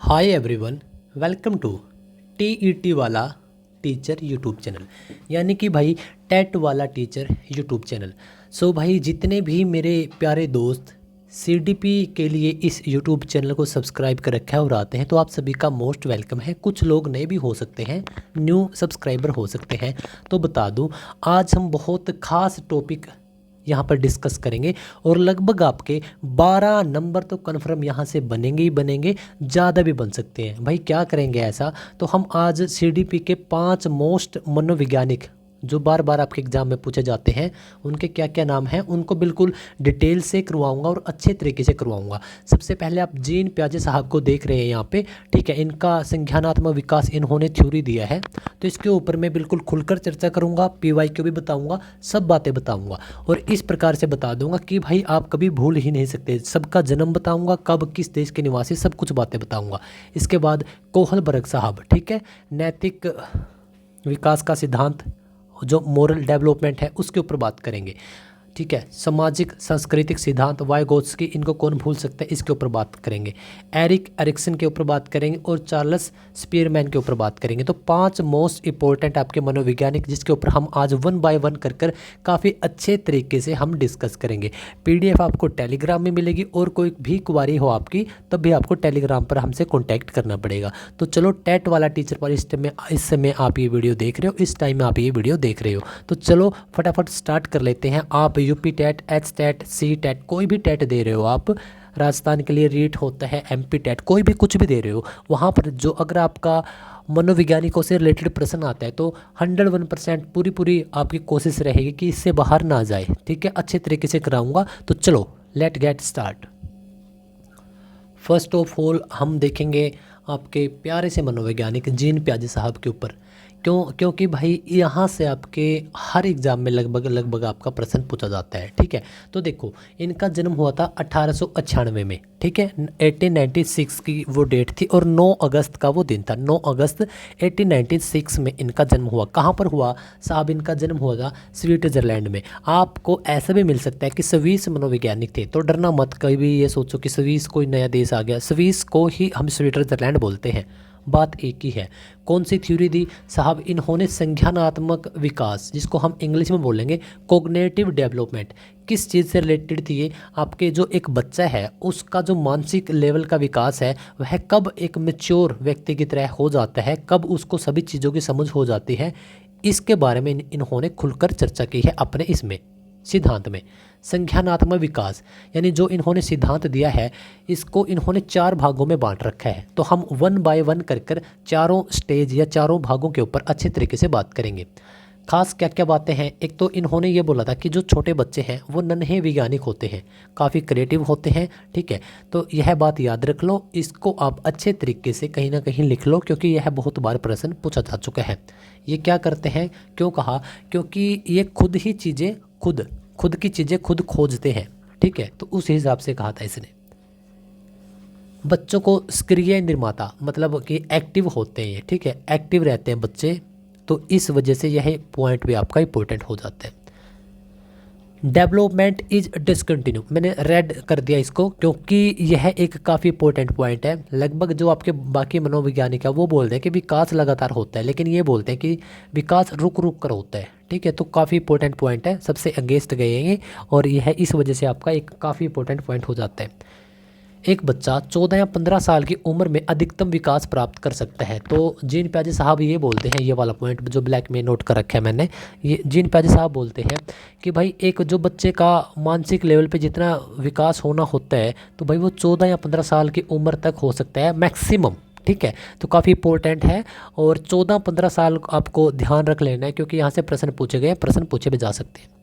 Hi everyone, welcome to TET वाला teacher YouTube channel. यानी कि भाई टेट वाला टीचर यूट्यूब चैनल। सो भाई जितने भी मेरे प्यारे दोस्त सीडीपी के लिए इस यूट्यूब चैनल को सब्सक्राइब कर रखा है और आते हैं, तो आप सभी का मोस्ट वेलकम है। कुछ लोग नए भी हो सकते हैं, न्यू सब्सक्राइबर हो सकते हैं। तो बता दूं, आज हम बहुत ख़ास टॉपिक यहाँ पर डिस्कस करेंगे और लगभग आपके 12 नंबर तो कन्फर्म यहाँ से बनेंगे ही बनेंगे, ज़्यादा भी बन सकते हैं। भाई क्या करेंगे ऐसा, तो हम आज सीडीपी के 5 मोस्ट मनोवैज्ञानिक जो बार बार आपके एग्ज़ाम में पूछे जाते हैं, उनके क्या क्या नाम हैं, उनको बिल्कुल डिटेल से करवाऊंगा और अच्छे तरीके से करवाऊंगा। सबसे पहले आप जीन प्याजे साहब को देख रहे हैं यहाँ पे, ठीक है। इनका संज्ञानात्मक विकास इन्होंने थ्योरी दिया है, तो इसके ऊपर मैं बिल्कुल खुलकर चर्चा करूँगा, पीवाई क्यू भी बताऊँगा, सब बातें बताऊँगा और इस प्रकार से बता दूँगा कि भाई आप कभी भूल ही नहीं सकते। सबका जन्म बताऊँगा, कब किस देश के निवासी, सब कुछ बातें बताऊँगा। इसके बाद कोहलबर्ग साहब, ठीक है, नैतिक विकास का सिद्धांत जो मोरल डेवलपमेंट है उसके ऊपर बात करेंगे, ठीक है। सामाजिक सांस्कृतिक सिद्धांत वाइगोत्स्की, इनको कौन भूल सकता है, इसके ऊपर बात करेंगे। एरिक एरिक्सन के ऊपर बात करेंगे और चार्ल्स स्पीयरमैन के ऊपर बात करेंगे। तो 5 मोस्ट इंपॉर्टेंट आपके मनोवैज्ञानिक, जिसके ऊपर हम आज 1 बाय 1 कर काफ़ी अच्छे तरीके से हम डिस्कस करेंगे। पीडीएफ आपको टेलीग्राम में मिलेगी और कोई भी क्वारी हो आपकी, तब भी आपको टेलीग्राम पर हमसे कॉन्टैक्ट करना पड़ेगा। तो चलो, टेट वाला टीचर पर इस समय आप ये वीडियो देख रहे हो, इस टाइम में आप ये वीडियो देख रहे हो, तो चलो फटाफट स्टार्ट कर लेते हैं। आप UP TET, H TET, C TET, कोई भी टेट दे रहे हो आप, राजस्थान के लिए रीट होता है, एमपी टेट, कोई भी कुछ भी दे रहे हो, वहाँ पर जो अगर आपका मनोवैज्ञानिकों से रिलेटेड प्रश्न आता है तो 101% पूरी आपकी कोशिश रहेगी कि इससे बाहर ना जाए, ठीक है। अच्छे तरीके से कराऊंगा, तो चलो let get start. First of all हम देखेंगे आपके प्यारे से मनोवैज्ञानिक जीन प्याजे साहब के ऊपर। क्योंकि भाई यहाँ से आपके हर एग्ज़ाम में लगभग आपका प्रश्न पूछा जाता है, ठीक है। तो देखो, इनका जन्म हुआ था 1896 में, ठीक है। 1896 की वो डेट थी और 9 अगस्त का वो दिन था। 9 अगस्त 1896 में इनका जन्म हुआ। कहाँ पर हुआ साहब? इनका जन्म हुआ था स्विट्ज़रलैंड में। आपको ऐसा भी मिल सकता है कि स्विस मनोवैज्ञानिक थे, तो डरना मत, कभी ये सोचो कि स्विस कोई नया देश आ गया। स्विस को ही हम स्विट्ज़रलैंड बोलते हैं, बात एक ही है। कौन सी थ्योरी दी साहब? इन्होंने संज्ञानात्मक विकास, जिसको हम इंग्लिश में बोलेंगे कोग्निटिव डेवलपमेंट। किस चीज़ से रिलेटेड थी ये? आपके जो एक बच्चा है उसका जो मानसिक लेवल का विकास है वह कब एक मैच्योर व्यक्ति की तरह हो जाता है, कब उसको सभी चीज़ों की समझ हो जाती है, इसके बारे में इन्होंने खुलकर चर्चा की है अपने इसमें सिद्धांत में। संज्ञानात्मक विकास यानी जो इन्होंने सिद्धांत दिया है, इसको इन्होंने 4 भागों में बांट रखा है। तो हम 1 बाय 1 कर चारों स्टेज या चारों भागों के ऊपर अच्छे तरीके से बात करेंगे। खास क्या क्या बातें हैं? एक तो इन्होंने ये बोला था कि जो छोटे बच्चे हैं वो नन्हे वैज्ञानिक होते हैं, काफ़ी क्रिएटिव होते हैं, ठीक है। तो यह बात याद रख लो, इसको आप अच्छे तरीके से कहीं ना कहीं लिख लो, क्योंकि यह बहुत बार प्रश्न पूछा जा चुका है। ये क्या करते हैं, क्यों कहा? क्योंकि ये खुद ही चीज़ें खुद की चीज़ें खुद खोजते हैं, ठीक है। तो उस हिसाब से कहा था इसने। बच्चों को सक्रिय निर्माता, मतलब कि एक्टिव होते हैं ये, ठीक है, एक्टिव रहते हैं बच्चे, तो इस वजह से यह पॉइंट भी आपका इंपॉर्टेंट हो जाता है। डेवलपमेंट इज डिसकंटिन्यू, मैंने रेड कर दिया इसको क्योंकि यह एक काफ़ी इंपॉर्टेंट पॉइंट है। लगभग जो आपके बाकी मनोवैज्ञानिक है वो बोलते हैं कि विकास लगातार होता है, लेकिन ये बोलते हैं कि विकास रुक रुक कर होता है, ठीक है। तो काफ़ी इंपॉर्टेंट पॉइंट है, सबसे अगेंस्ट गए हैं ये, और यह इस वजह से आपका एक काफ़ी इंपॉर्टेंट पॉइंट हो जाता है। एक बच्चा 14 या 15 साल की उम्र में अधिकतम विकास प्राप्त कर सकता है। तो जीन प्याजे साहब ये बोलते हैं, ये वाला पॉइंट जो ब्लैक में नोट कर रखा है मैंने, ये जीन प्याजे साहब बोलते हैं कि भाई एक जो बच्चे का मानसिक लेवल पे जितना विकास होना होता है, तो भाई वो 14 या 15 साल की उम्र तक हो सकता है मैक्सिमम, ठीक है। तो काफ़ी इंपॉर्टेंट है, और 14-15 साल आपको ध्यान रख लेना है, क्योंकि यहाँ से प्रश्न पूछे गए, प्रश्न पूछे भी जा सकते हैं।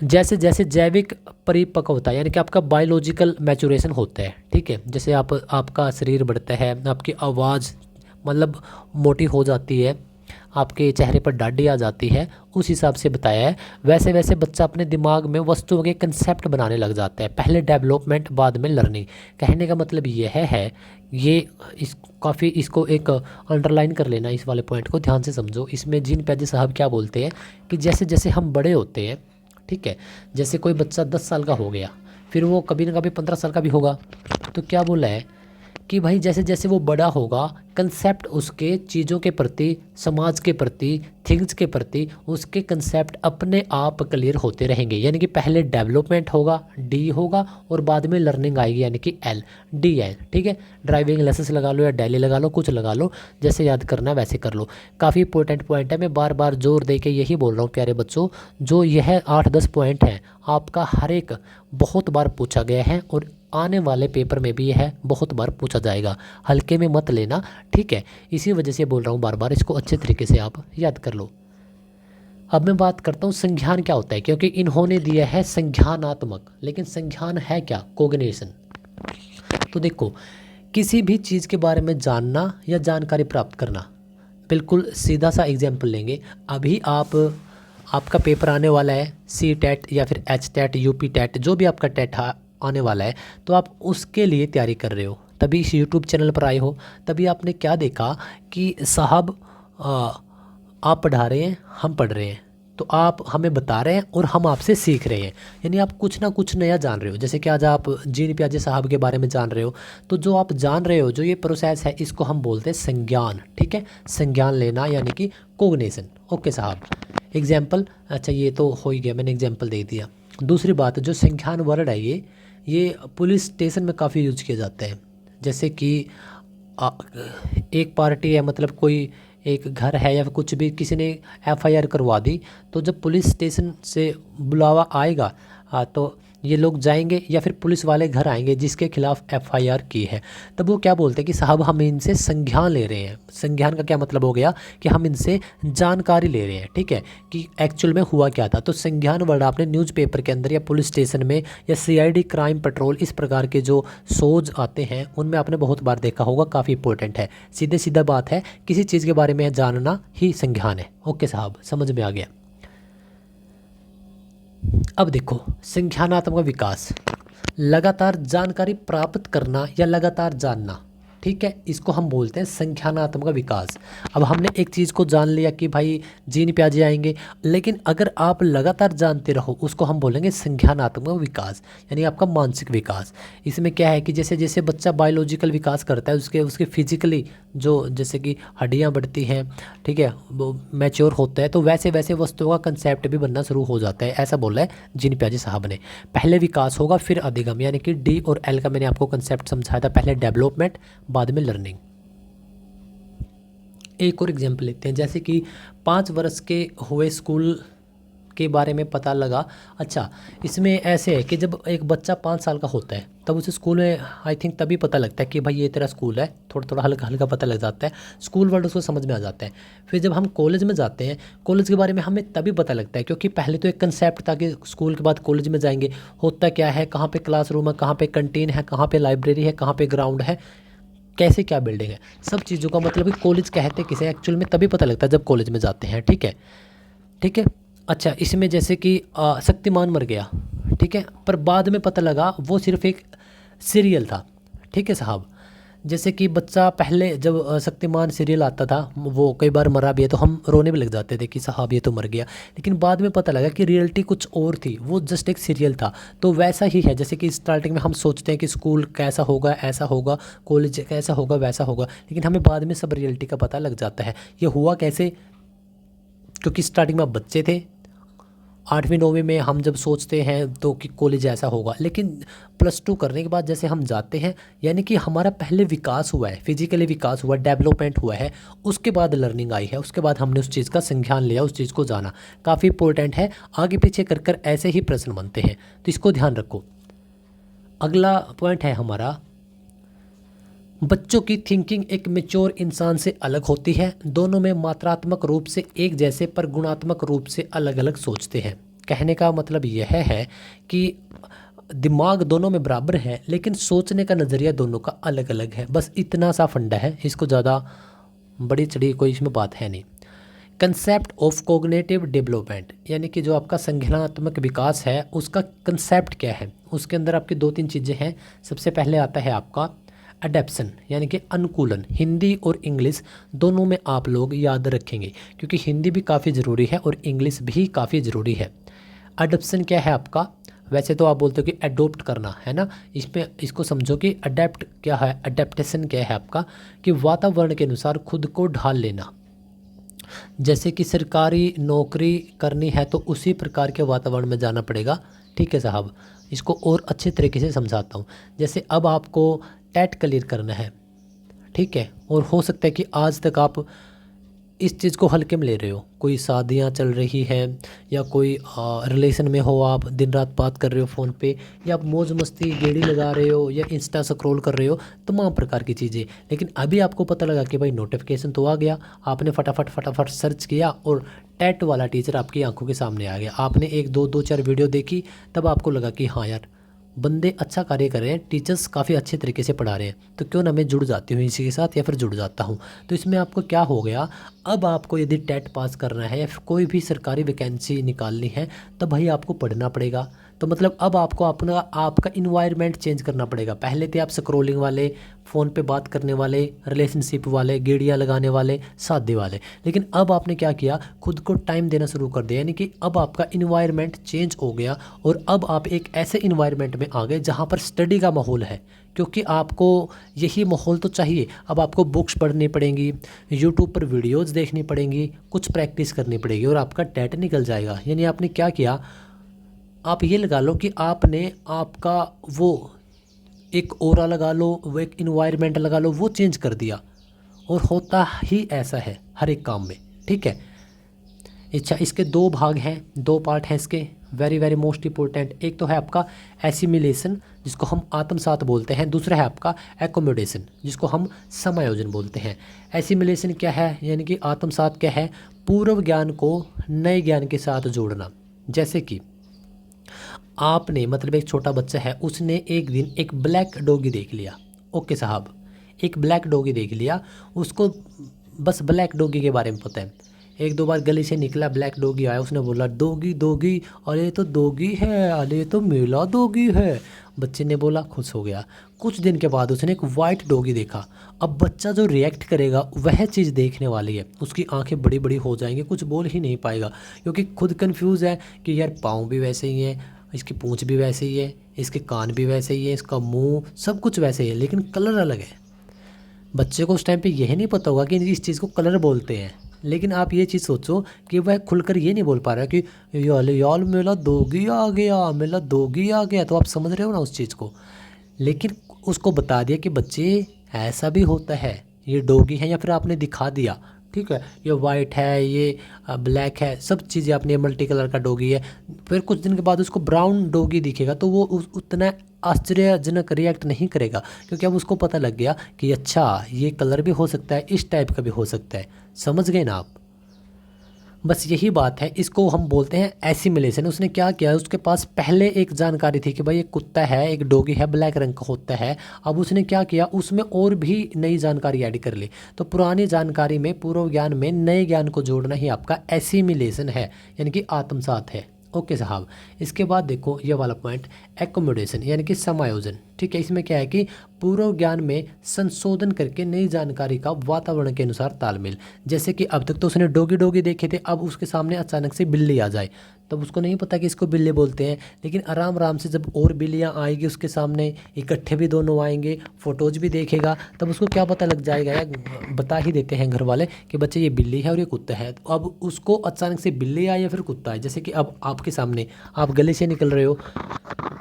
जैसे जैसे जैविक परिपक्वता यानी कि आपका बायोलॉजिकल मैचुरेशन होता है, ठीक है, जैसे आपका शरीर बढ़ता है, आपकी आवाज़ मतलब मोटी हो जाती है, आपके चेहरे पर दाढ़ी आ जाती है, उस हिसाब से बताया है। वैसे वैसे बच्चा अपने दिमाग में वस्तुओं के कंसेप्ट बनाने लग जाता है। पहले डेवलपमेंट, बाद में लर्निंग। कहने का मतलब यह है, ये काफ़ी इसको एक अंडरलाइन कर लेना, इस वाले पॉइंट को ध्यान से समझो। इसमें जीन प्याजे साहब क्या बोलते हैं कि जैसे जैसे हम बड़े होते हैं, ठीक है, जैसे कोई बच्चा 10 साल का हो गया, फिर वो कभी ना कभी 15 साल का भी होगा, तो क्या बोला है कि भाई जैसे जैसे वो बड़ा होगा कंसेप्ट उसके चीज़ों के प्रति, समाज के प्रति, थिंग्स के प्रति उसके कंसेप्ट अपने आप क्लियर होते रहेंगे। यानी कि पहले डेवलपमेंट होगा, डी होगा, और बाद में लर्निंग आएगी यानी कि एल, डी एल। ठीक है, ड्राइविंग लाइसेंस लगा लो या डेली लगा लो, कुछ लगा लो, जैसे याद करना है वैसे कर लो। काफ़ी इंपॉर्टेंट पॉइंट है, मैं बार बार जोर दे के यही बोल रहा हूँ प्यारे बच्चों, जो यह 8-10 पॉइंट हैं आपका हर एक बहुत बार पूछा गया है और आने वाले पेपर में भी यह बहुत बार पूछा जाएगा, हल्के में मत लेना। ठीक है, इसी वजह से बोल रहा हूँ बार बार, इसको अच्छे तरीके से आप याद कर लो। अब मैं बात करता हूँ संज्ञान क्या होता है, क्योंकि इन्होंने दिया है संज्ञानात्मक, लेकिन संज्ञान है क्या, कोग्निशन। तो देखो, किसी भी चीज़ के बारे में जानना या जानकारी प्राप्त करना, बिल्कुल सीधा सा एग्जाम्पल लेंगे। अभी आपका पेपर आने वाला है, सी टेट या फिर एच टेट, यूपी टेट, जो भी आपका टेट आने वाला है, तो आप उसके लिए तैयारी कर रहे हो, तभी इस यूट्यूब चैनल पर आए हो। तभी आपने क्या देखा कि साहब आप पढ़ा रहे हैं, हम पढ़ रहे हैं, तो आप हमें बता रहे हैं और हम आपसे सीख रहे हैं, यानी आप कुछ ना कुछ नया जान रहे हो। जैसे कि आज आप जीन प्याजे साहब के बारे में जान रहे हो, तो जो आप जान रहे हो, जो ये प्रोसेस है, इसको हम बोलते हैं संज्ञान। ठीक है, संज्ञान लेना यानी कि कोग्निशन। ओके साहब, एग्जाम्पल, अच्छा ये तो हो ही गया, मैंने एग्जाम्पल दे दिया। दूसरी बात, जो संज्ञान वर्ड है ये पुलिस स्टेशन में काफ़ी यूज किया जाता है। जैसे कि एक पार्टी है, मतलब कोई एक घर है या फिर कुछ भी, किसी ने एफआईआर करवा दी, तो जब पुलिस स्टेशन से बुलावा आएगा तो ये लोग जाएंगे या फिर पुलिस वाले घर आएंगे जिसके खिलाफ एफआईआर की है, तब वो क्या बोलते हैं कि साहब हम इनसे संज्ञान ले रहे हैं। संज्ञान का क्या मतलब हो गया कि हम इनसे जानकारी ले रहे हैं। ठीक है, कि एक्चुअल में हुआ क्या था। तो संज्ञान वर्ड आपने न्यूज़पेपर के अंदर या पुलिस स्टेशन में या सीआईडी, क्राइम पेट्रोल, इस प्रकार के जो शोज आते हैं उनमें आपने बहुत बार देखा होगा, काफ़ी इंपॉर्टेंट है। सीधा बात है, किसी चीज़ के बारे में जानना ही संज्ञान है। ओके साहब, समझ में आ गया। अब देखो, संज्ञानात्मक विकास, लगातार जानकारी प्राप्त करना या लगातार जानना। ठीक है, इसको हम बोलते हैं संज्ञानात्मक विकास। अब हमने एक चीज़ को जान लिया कि भाई जीन प्याजे आएंगे, लेकिन अगर आप लगातार जानते रहो, उसको हम बोलेंगे संज्ञानात्मक विकास, यानी आपका मानसिक विकास। इसमें क्या है कि जैसे जैसे बच्चा बायोलॉजिकल विकास करता है, उसके फिजिकली जो, जैसे कि हड्डियाँ बढ़ती हैं, ठीक है, वो मैच्योर होता है, तो वैसे वैसे वस्तुओं का कंसेप्ट भी बनना शुरू हो जाता है। ऐसा बोला है जीन प्याजे साहब ने। पहले विकास होगा फिर अधिगम, यानी कि डी और एल का मैंने आपको कंसेप्ट समझाया था, पहले डेवलपमेंट बाद में लर्निंग। एक और एग्जांपल लेते हैं, जैसे कि 5 वर्ष के हुए स्कूल के बारे में पता लगा। अच्छा, इसमें ऐसे है कि जब एक बच्चा 5 साल का होता है तब उसे स्कूल में आई थिंक तभी पता लगता है कि भाई ये तेरा स्कूल है, थोड़ा थोड़ा हल्का हल्का पता लग जाता है, स्कूल वर्ड उसको समझ में आ जाता है। फिर जब हम कॉलेज में जाते हैं, कॉलेज के बारे में हमें तभी पता लगता है, क्योंकि पहले तो एक कंसेप्ट था कि स्कूल के बाद कॉलेज में जाएंगे, होता क्या है, कहाँ पे क्लासरूम है, कहाँ पे कैंटीन है, कहाँ पे लाइब्रेरी है, कहाँ पे ग्राउंड है, कैसे क्या बिल्डिंग है, सब चीज़ों का मतलब कि कॉलेज कहते किसे एक्चुअल में तभी पता लगता है जब कॉलेज में जाते हैं। ठीक है, ठीक है। अच्छा, इसमें जैसे कि शक्तिमान मर गया, ठीक है, पर बाद में पता लगा वो सिर्फ एक सीरियल था। ठीक है साहब, जैसे कि बच्चा पहले जब शक्तिमान सीरियल आता था, वो कई बार मरा भी है तो हम रोने भी लग जाते थे कि साहब ये तो मर गया, लेकिन बाद में पता लगा कि रियलिटी कुछ और थी, वो जस्ट एक सीरियल था। तो वैसा ही है, जैसे कि स्टार्टिंग में हम सोचते हैं कि स्कूल कैसा होगा, ऐसा होगा, कॉलेज कैसा होगा, वैसा होगा, लेकिन हमें बाद में सब रियलिटी का पता लग जाता है। ये हुआ कैसे, क्योंकि स्टार्टिंग में आप बच्चे थे, 8वीं 9वीं में हम जब सोचते हैं तो कि कॉलेज ऐसा होगा, लेकिन +2 करने के बाद जैसे हम जाते हैं, यानी कि हमारा पहले विकास हुआ है, फिजिकली विकास हुआ, डेवलपमेंट हुआ है, उसके बाद लर्निंग आई है, उसके बाद हमने उस चीज़ का संज्ञान लिया, उस चीज़ को जाना। काफ़ी इंपॉर्टेंट है, आगे पीछे कर कर ऐसे ही प्रश्न बनते हैं, तो इसको ध्यान रखो। अगला पॉइंट है हमारा, बच्चों की थिंकिंग एक मैच्योर इंसान से अलग होती है, दोनों में मात्रात्मक रूप से एक जैसे पर गुणात्मक रूप से अलग अलग सोचते हैं। कहने का मतलब यह है कि दिमाग दोनों में बराबर है, लेकिन सोचने का नज़रिया दोनों का अलग अलग है। बस इतना सा फंडा है, इसको ज़्यादा बड़ी चढ़ी कोई इसमें बात है नहीं। कंसेप्ट ऑफ कोग्निटिव डेवलपमेंट, यानी कि जो आपका संज्ञानात्मक विकास है उसका कंसेप्ट क्या है, उसके अंदर आपकी 2-3 चीज़ें हैं। सबसे पहले आता है आपका अडेप्शन, यानी कि अनुकूलन। हिंदी और इंग्लिश दोनों में आप लोग याद रखेंगे, क्योंकि हिंदी भी काफ़ी ज़रूरी है और इंग्लिश भी काफ़ी ज़रूरी है। अडेप्शन क्या है आपका, वैसे तो आप बोलते हो कि अडोप्ट करना है ना, इसमें इसको समझो कि अडेप्ट क्या है, अडेप्टेशन क्या है आपका, कि वातावरण के अनुसार खुद को ढाल लेना। जैसे कि सरकारी नौकरी करनी है तो उसी प्रकार के वातावरण में जाना पड़ेगा। ठीक है साहब, इसको और अच्छे तरीके से समझाता हूँ। जैसे अब आपको टेट क्लियर करना है, ठीक है, और हो सकता है कि आज तक आप इस चीज़ को हल्के में ले रहे हो, कोई शादियाँ चल रही हैं या कोई रिलेशन में हो, आप दिन रात बात कर रहे हो फ़ोन पे, या आप मौज मस्ती गेड़ी लगा रहे हो या इंस्टा स्क्रॉल कर रहे हो, तमाम प्रकार की चीज़ें। लेकिन अभी आपको पता लगा कि भाई नोटिफिकेशन तो आ गया, आपने फटाफट फटाफट सर्च किया और टेट वाला टीचर आपकी आंखों के सामने आ गया। आपने एक दो चार वीडियो देखी, तब आपको लगा कि हाँ यार, बंदे अच्छा कार्य कर रहे हैं, टीचर्स काफ़ी अच्छे तरीके से पढ़ा रहे हैं, तो क्यों ना मैं जुड़ जाती हूँ इसी के साथ, या फिर जुड़ जाता हूँ। तो इसमें आपको क्या हो गया, अब आपको यदि टेट पास करना है या फिर कोई भी सरकारी वैकेंसी निकालनी है, तो भाई आपको पढ़ना पड़ेगा। तो मतलब अब आपको अपना आपका इन्वायरमेंट चेंज करना पड़ेगा। पहले थे आप स्क्रोलिंग वाले, फ़ोन पे बात करने वाले, रिलेशनशिप वाले, गेड़ियाँ लगाने वाले, शादी वाले, लेकिन अब आपने क्या किया, खुद को टाइम देना शुरू कर दिया। यानी कि अब आपका इन्वायरमेंट चेंज हो गया और अब आप एक ऐसे इन्वायरमेंट में आ गए जहाँ पर स्टडी का माहौल है, क्योंकि आपको यही माहौल तो चाहिए। अब आपको बुक्स पढ़नी पड़ेंगी, यूट्यूब पर वीडियोस देखनी पड़ेंगी, कुछ प्रैक्टिस करनी पड़ेगी और आपका टेट निकल जाएगा। यानी आपने क्या किया, आप ये लगा लो कि आपने आपका वो एक ऑरा लगा लो, वो एक इन्वायरमेंट लगा लो, वो चेंज कर दिया। और होता ही ऐसा है हर एक काम में, ठीक है। अच्छा, इसके दो भाग हैं, दो पार्ट हैं इसके, वेरी वेरी मोस्ट इंपॉर्टेंट। एक तो है आपका एसिमिलेशन, जिसको हम आत्मसात बोलते हैं, दूसरा है आपका एकोमोडेशन, जिसको हम समायोजन बोलते हैं। एसिमिलेशन क्या है, यानी कि आत्मसात क्या है, पूर्व ज्ञान को नए ज्ञान के साथ जोड़ना। जैसे कि आपने मतलब एक छोटा बच्चा है, उसने एक दिन एक ब्लैक डॉगी देख लिया, ओके साहब, एक ब्लैक डॉगी देख लिया, उसको बस ब्लैक डॉगी के बारे में पता है। एक दो बार गली से निकला, ब्लैक डॉगी आया, उसने बोला डॉगी डॉगी, अरे तो डॉगी है, अरे तो मेला डॉगी है। बच्चे ने बोला, खुश हो गया। कुछ दिन के बाद उसने एक वाइट डॉगी देखा। अब बच्चा जो रिएक्ट करेगा वह चीज़ देखने वाली है, उसकी आंखें बड़ी बड़ी हो जाएंगी, कुछ बोल ही नहीं पाएगा, क्योंकि खुद कन्फ्यूज़ है कि यार पाँव भी वैसे ही हैं, इसकी पूंछ भी वैसे ही है, इसके कान भी वैसे ही है, इसका मुंह सब कुछ वैसे ही है, लेकिन कलर अलग है। बच्चे को उस टाइम पे यह नहीं पता होगा कि इस चीज़ को कलर बोलते हैं। लेकिन आप ये चीज़ सोचो कि वह खुलकर ये नहीं बोल पा रहा कि यार मेरा डॉगी आ गया, मेरा डॉगी आ गया, तो आप समझ रहे हो ना उस चीज़ को। लेकिन उसको बता दिया कि बच्चे ऐसा भी होता है, ये डॉगी है, या फिर आपने दिखा दिया, ठीक है, ये वाइट है, ये ब्लैक है, सब चीज़ें आपने, मल्टी कलर का डॉगी है। फिर कुछ दिन के बाद उसको ब्राउन डॉगी दिखेगा तो वो उतना आश्चर्यजनक रिएक्ट नहीं करेगा, क्योंकि अब उसको पता लग गया कि अच्छा ये कलर भी हो सकता है, इस टाइप का भी हो सकता है। समझ गए ना आप। बस यही बात है, इसको हम बोलते हैं एसिमिलेशन। उसने क्या किया, उसके पास पहले एक जानकारी थी कि भाई एक कुत्ता है, एक डॉगी है, ब्लैक रंग का होता है। अब उसने क्या किया, उसमें और भी नई जानकारी ऐड कर ली। तो पुरानी जानकारी में, पूर्व ज्ञान में नए ज्ञान को जोड़ना ही आपका एसिमिलेशन है, यानी कि आत्मसात है। ओके साहब, इसके बाद देखो ये वाला पॉइंट, एकोमोडेशन यानी कि समायोजन। ठीक है, इसमें क्या है कि पूर्व ज्ञान में संशोधन करके नई जानकारी का वातावरण के अनुसार तालमेल। जैसे कि अब तक तो उसने डॉगी डॉगी देखे थे, अब उसके सामने अचानक से बिल्ली आ जाए, तब उसको नहीं पता कि इसको बिल्ली बोलते हैं। लेकिन आराम आराम से जब और बिल्लियाँ आएगी उसके सामने, इकट्ठे भी दोनों आएंगे, फ़ोटोज़ भी देखेगा, तब उसको क्या पता लग जाएगा, या बता ही देते हैं घर वाले कि बच्चे ये बिल्ली है और ये कुत्ता है। तो अब उसको अचानक से बिल्ली आए या फिर कुत्ता आए, जैसे कि अब आपके सामने आप गले से निकल रहे हो,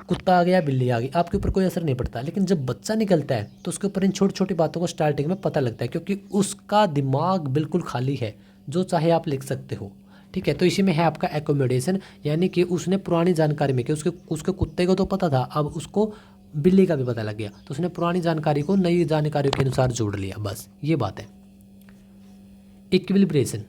कुत्ता आ गया, बिल्ली आ गई, आपके ऊपर कोई असर नहीं पड़ता। लेकिन जब बच्चा निकलता है तो उसके ऊपर इन छोटी छोटी बातों को स्टार्टिंग में पता लगता है, क्योंकि उसका दिमाग बिल्कुल खाली है, जो चाहे आप लिख सकते हो। ठीक है, तो इसी में है आपका एकोमोडेशन, यानी कि उसने पुरानी जानकारी में, कि उसके कुत्ते को तो पता था, अब उसको बिल्ली का भी पता लग गया, तो उसने पुरानी जानकारी को नई जानकारी के अनुसार जोड़ लिया, बस ये बात है। इक्विलिब्रेशन,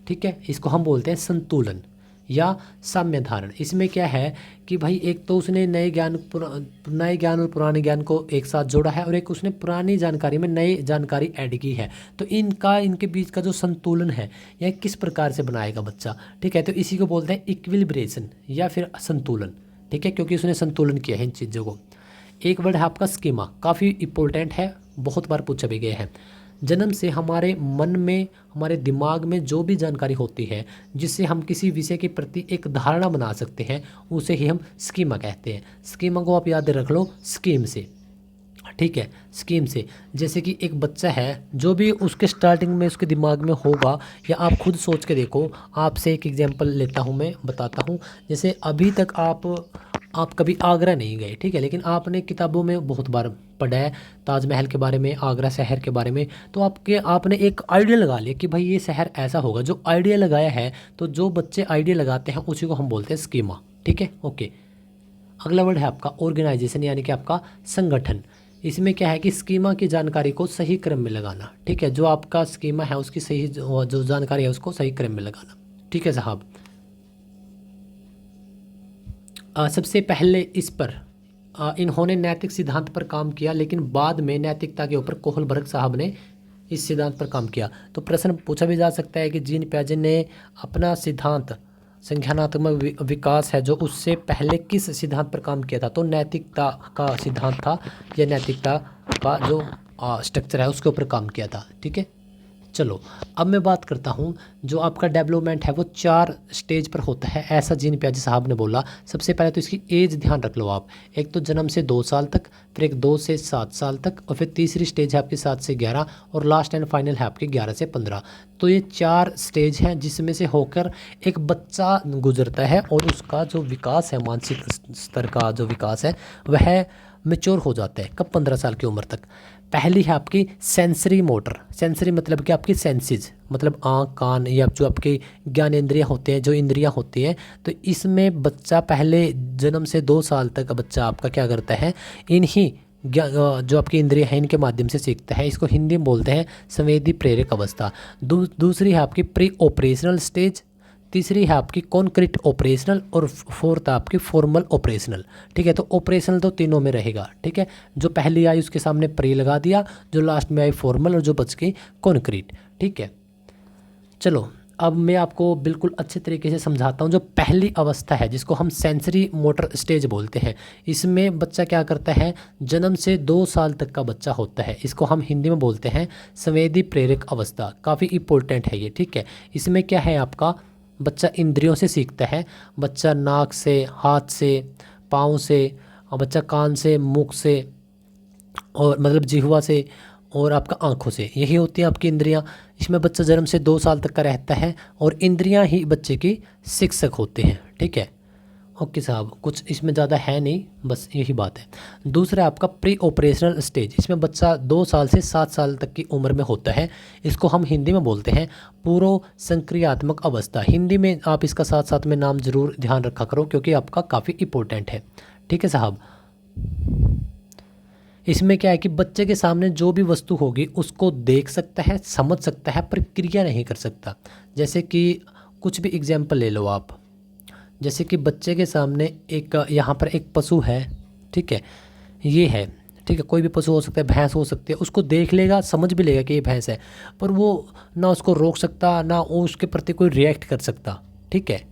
ठीक है, इसको हम बोलते हैं संतुलन या साम्य धारण। इसमें क्या है कि भाई एक तो उसने नए ज्ञान और पुराने ज्ञान को एक साथ जोड़ा है, और एक उसने पुरानी जानकारी में नई जानकारी ऐड की है। तो इनके बीच का जो संतुलन है, यह किस प्रकार से बनाएगा बच्चा। ठीक है, तो इसी को बोलते हैं इक्विलिब्रेशन या फिर संतुलन। ठीक है, क्योंकि उसने संतुलन किया है इन चीज़ों को। एक वर्ड है आपका स्कीमा, काफ़ी इंपॉर्टेंट है, बहुत बार पूछा भी गया है। जन्म से हमारे मन में, हमारे दिमाग में जो भी जानकारी होती है जिससे हम किसी विषय के प्रति एक धारणा बना सकते हैं, उसे ही हम स्कीमा कहते हैं। स्कीमा को आप याद रख लो, स्कीम से, ठीक है, स्कीम से। जैसे कि एक बच्चा है, जो भी उसके स्टार्टिंग में उसके दिमाग में होगा, या आप खुद सोच के देखो। आपसे एक एग्जांपल लेता हूँ, मैं बताता हूँ। जैसे अभी तक आप कभी आगरा नहीं गए, ठीक है, लेकिन आपने किताबों में बहुत बार पढ़ा है ताजमहल के बारे में, आगरा शहर के बारे में। तो आपने एक आइडिया लगा लिया कि भाई ये शहर ऐसा होगा। जो आइडिया लगाया है, तो जो बच्चे आइडिया लगाते हैं उसी को हम बोलते हैं स्कीमा, ठीक है, ओके। अगला वर्ड है आपका ऑर्गेनाइजेशन, यानी कि आपका संगठन। इसमें क्या है कि स्कीमा की जानकारी को सही क्रम में लगाना, ठीक है। जो आपका स्कीमा है उसकी सही जो जानकारी है उसको सही क्रम में लगाना, ठीक है साहब। सबसे पहले इस पर इन्होंने नैतिक सिद्धांत पर काम किया, लेकिन बाद में नैतिकता के ऊपर कोहलबर्ग साहब ने इस सिद्धांत पर काम किया। तो प्रश्न पूछा भी जा सकता है कि जीन पियाजे ने अपना सिद्धांत संज्ञानात्मक विकास है जो उससे पहले किस सिद्धांत पर काम किया था? तो नैतिकता का सिद्धांत था, या नैतिकता का जो स्ट्रक्चर है उसके ऊपर काम किया था, ठीक है। चलो अब मैं बात करता हूँ, जो आपका डेवलपमेंट है वो 4 स्टेज पर होता है, ऐसा जीन पियाजे साहब ने बोला। सबसे पहले तो इसकी एज ध्यान रख लो आप। एक तो जन्म से 2 साल तक, फिर एक 2 से 7 साल तक, और फिर तीसरी स्टेज है आपकी 7 से 11, और लास्ट एंड फाइनल है आपकी 11 से 15। तो ये 4 स्टेज हैं जिसमें से होकर एक बच्चा गुजरता है, और उसका जो विकास है, मानसिक स्तर का जो विकास है, वह मैच्योर हो जाता है। कब? 15 साल की उम्र तक। पहली है आपकी सेंसरी मोटर। सेंसरी मतलब कि आपकी सेंसेस, मतलब आँख, कान, या जो आपके ज्ञानेंद्रियाँ होते हैं, जो इंद्रियाँ होती हैं। तो इसमें बच्चा पहले जन्म से 2 साल तक बच्चा आपका क्या करता है, इन्हीं जो आपकी इंद्रियाँ हैं इनके माध्यम से सीखता है। इसको हिंदी में बोलते हैं संवेदी प्रेरक अवस्था। दूसरी है आपकी प्री ऑपरेशनल स्टेज, तीसरी है आपकी कॉन्क्रीट ऑपरेशनल, और फोर्थ है आपकी फॉर्मल ऑपरेशनल, ठीक है। तो ऑपरेशनल तो तीनों में रहेगा, ठीक है। जो पहली आई उसके सामने प्री लगा दिया, जो लास्ट में आई फॉर्मल, और जो बच गई कॉन्क्रीट, ठीक है। चलो अब मैं आपको बिल्कुल अच्छे तरीके से समझाता हूँ। जो पहली अवस्था है जिसको हम सेंसरी मोटर स्टेज बोलते हैं, इसमें बच्चा क्या करता है, जन्म से 2 साल तक का बच्चा होता है। इसको हम हिंदी में बोलते हैं संवेदी प्रेरक अवस्था। काफ़ी इंपॉर्टेंट है ये, ठीक है। इसमें क्या है, आपका बच्चा इंद्रियों से सीखता है। बच्चा नाक से, हाथ से, पाँव से, और बच्चा कान से, मुख से, और मतलब जिह्वा से, और आपका आँखों से, यही होती हैं आपकी इंद्रियाँ। इसमें बच्चा जन्म से 2 साल तक का रहता है, और इंद्रियाँ ही बच्चे की शिक्षक होते हैं, ठीक है। ओके साहब, कुछ इसमें ज़्यादा है नहीं, बस यही बात है। दूसरा आपका प्री ऑपरेशनल स्टेज। इसमें बच्चा 2 साल से 7 साल तक की उम्र में होता है। इसको हम हिंदी में बोलते हैं पूर्व संक्रियात्मक अवस्था। हिंदी में आप इसका साथ साथ में नाम ज़रूर ध्यान रखा करो, क्योंकि आपका काफ़ी इंपॉर्टेंट है, ठीक है साहब। इसमें क्या है कि बच्चे के सामने जो भी वस्तु होगी उसको देख सकता है, समझ सकता है, पर क्रिया नहीं कर सकता। जैसे कि कुछ भी एग्जाम्पल ले लो आप। जैसे कि बच्चे के सामने एक यहाँ पर एक पशु है, ठीक है, ये है, ठीक है, कोई भी पशु हो सकता है, भैंस हो सकती है। उसको देख लेगा, समझ भी लेगा कि ये भैंस है, पर वो ना उसको रोक सकता, ना वो उसके प्रति कोई रिएक्ट कर सकता, ठीक है।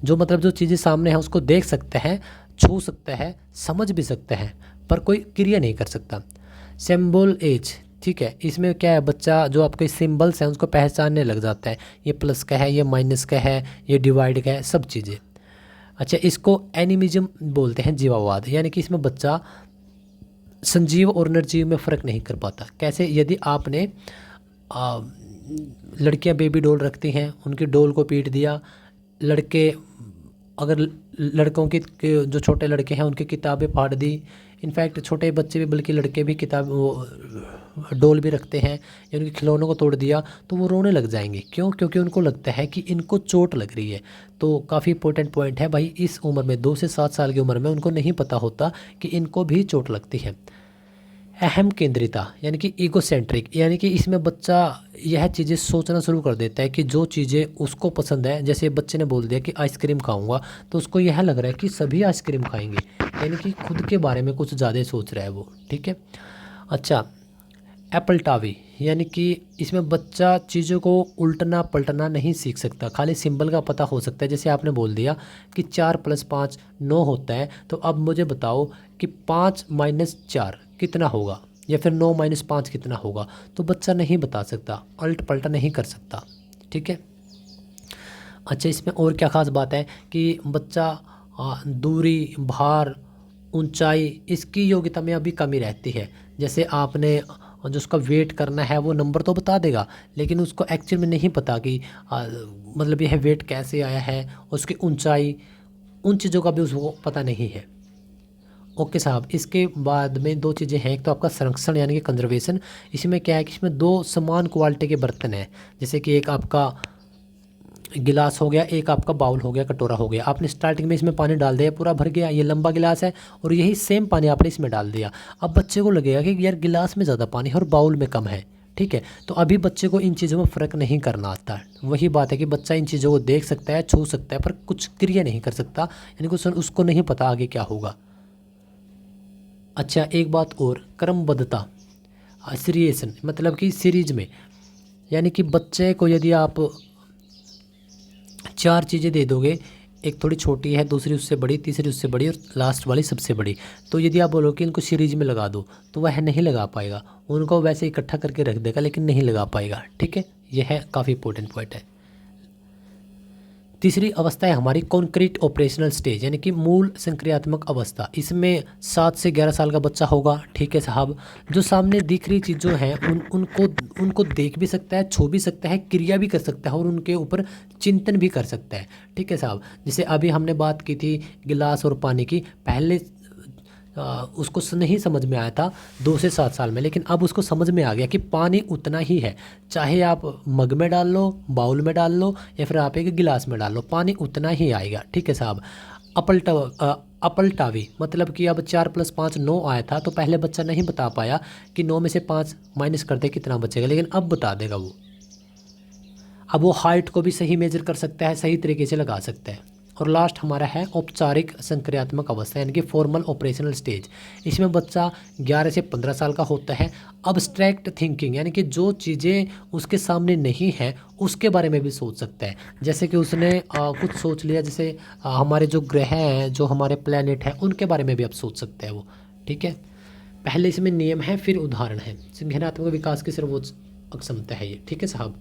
जो मतलब जो चीज़ें सामने हैं उसको देख सकता है, छू सकता है, समझ भी सकता है, पर कोई क्रिया नहीं कर सकता। सिंबल एज, ठीक है। इसमें क्या है, बच्चा जो आपके सिंबल्स हैं उसको पहचानने लग जाता है। ये प्लस का है, ये माइनस का है, ये डिवाइड का है, सब चीज़ें। अच्छा, इसको एनिमिज्म बोलते हैं, जीवावाद। यानी कि इसमें बच्चा संजीव और निर्जीव में फ़र्क नहीं कर पाता। कैसे? यदि आपने लड़कियां बेबी डॉल रखती हैं, उनकी डॉल को पीट दिया, लड़के अगर लड़कों की जो छोटे लड़के हैं उनकी किताबें फाड़ दी, इनफैक्ट छोटे बच्चे भी, बल्कि लड़के भी किताब डॉल भी रखते हैं, या उनके खिलौनों को तोड़ दिया, तो वो रोने लग जाएंगे। क्यों? क्योंकि उनको लगता है कि इनको चोट लग रही है। तो काफ़ी इंपॉर्टेंट पॉइंट है भाई, इस उम्र में 2 से 7 साल की उम्र में उनको नहीं पता होता कि इनको भी चोट लगती है। अहम केंद्रिता यानी कि ईगोसेंट्रिक, यानी कि इसमें बच्चा यह चीज़ें सोचना शुरू कर देता है कि जो चीज़ें उसको पसंद है। जैसे बच्चे ने बोल दिया कि आइसक्रीम खाऊंगा, तो उसको यह लग रहा है कि सभी आइसक्रीम खाएंगे, यानी कि खुद के बारे में कुछ ज़्यादा सोच रहा है वो, ठीक है। अच्छा, एपलटावी, यानी कि इसमें बच्चा चीज़ों को उल्टना पलटना नहीं सीख सकता, खाली सिंबल का पता हो सकता है। जैसे आपने बोल दिया कि 4 + 5 9 होता है, तो अब मुझे बताओ कि 5 - 4 कितना होगा। या फिर 9 - 5 कितना होगा, तो बच्चा नहीं बता सकता, अल्ट पलटा नहीं कर सकता। ठीक है। अच्छा, इसमें और क्या ख़ास बात है कि बच्चा दूरी, भार, ऊंचाई, इसकी योग्यता में अभी कमी रहती है। जैसे आपने जो उसका वेट करना है वो नंबर तो बता देगा, लेकिन उसको एक्चुअल में नहीं पता कि मतलब यह वेट कैसे आया है, उसकी ऊंचाई, उन चीज़ों का भी उसको पता नहीं है। ओके साहब, इसके बाद में दो चीज़ें हैं। एक तो आपका संरक्षण यानी कि कंजर्वेशन। इसमें क्या है कि इसमें दो समान क्वालिटी के बर्तन हैं। जैसे कि एक आपका गिलास हो गया, एक आपका बाउल हो गया, कटोरा हो गया। आपने स्टार्टिंग में इसमें पानी डाल दिया, पूरा भर गया, ये लंबा गिलास है, और यही सेम पानी आपने इसमें डाल दिया। अब बच्चे को लगेगा कि यार गिलास में ज़्यादा पानी है और बाउल में कम है। ठीक है, तो अभी बच्चे को इन चीज़ों में फ़र्क नहीं करना आता है। वही बात है कि बच्चा इन चीज़ों को देख सकता है, छू सकता है, पर कुछ क्रिया नहीं कर सकता, यानी कि उसको नहीं पता आगे क्या होगा। अच्छा, एक बात और, क्रमबद्धता, सीरिएशन, मतलब कि सीरीज में, यानी कि बच्चे को यदि आप 4 चीज़ें दे दोगे, एक थोड़ी छोटी है, दूसरी उससे बड़ी, तीसरी उससे बड़ी और लास्ट वाली सबसे बड़ी, तो यदि आप बोलो कि इनको सीरीज में लगा दो, तो वह नहीं लगा पाएगा। उनको वैसे इकट्ठा करके रख देगा लेकिन नहीं लगा पाएगा। ठीक है, यह है काफ़ी इंपॉर्टेंट पॉइंट है। तीसरी अवस्था है हमारी कॉन्क्रीट ऑपरेशनल स्टेज, यानी कि मूल संक्रियात्मक अवस्था। इसमें 7 से 11 साल का बच्चा होगा। ठीक है साहब, जो सामने दिख रही चीज़ों हैं उनको देख भी सकता है, छू भी सकता है, क्रिया भी कर सकता है और उनके ऊपर चिंतन भी कर सकता है। ठीक है साहब, जैसे अभी हमने बात की थी गिलास और पानी की, पहले उसको नहीं समझ में आया था 2 से 7 साल में, लेकिन अब उसको समझ में आ गया कि पानी उतना ही है, चाहे आप मग में डाल लो, बाउल में डाल लो, या फिर आप एक गिलास में डाल लो, पानी उतना ही आएगा। ठीक है साहब। अपलटावी, मतलब कि अब 4 + 5 9 आया था, तो पहले बच्चा नहीं बता पाया कि 9 में से 5 माइनस कर दे कितना बचेगा, लेकिन अब बता देगा वो। अब वो हाइट को भी सही मेजर कर सकता है, सही तरीके से लगा सकता है। और लास्ट हमारा है औपचारिक संक्रियात्मक अवस्था, यानी कि फॉर्मल ऑपरेशनल स्टेज। इसमें बच्चा 11 से 15 साल का होता है। अब्स्ट्रैक्ट थिंकिंग, यानी कि जो चीज़ें उसके सामने नहीं हैं उसके बारे में भी सोच सकता है। जैसे कि उसने कुछ सोच लिया, जैसे हमारे जो ग्रह हैं, जो हमारे प्लैनेट हैं, उनके बारे में भी अब सोच सकता है वो। ठीक है, पहले इसमें नियम है, फिर उदाहरण है। संज्ञानात्मक विकास की सर्वोच्च अक्षमता है ये। ठीक है साहब।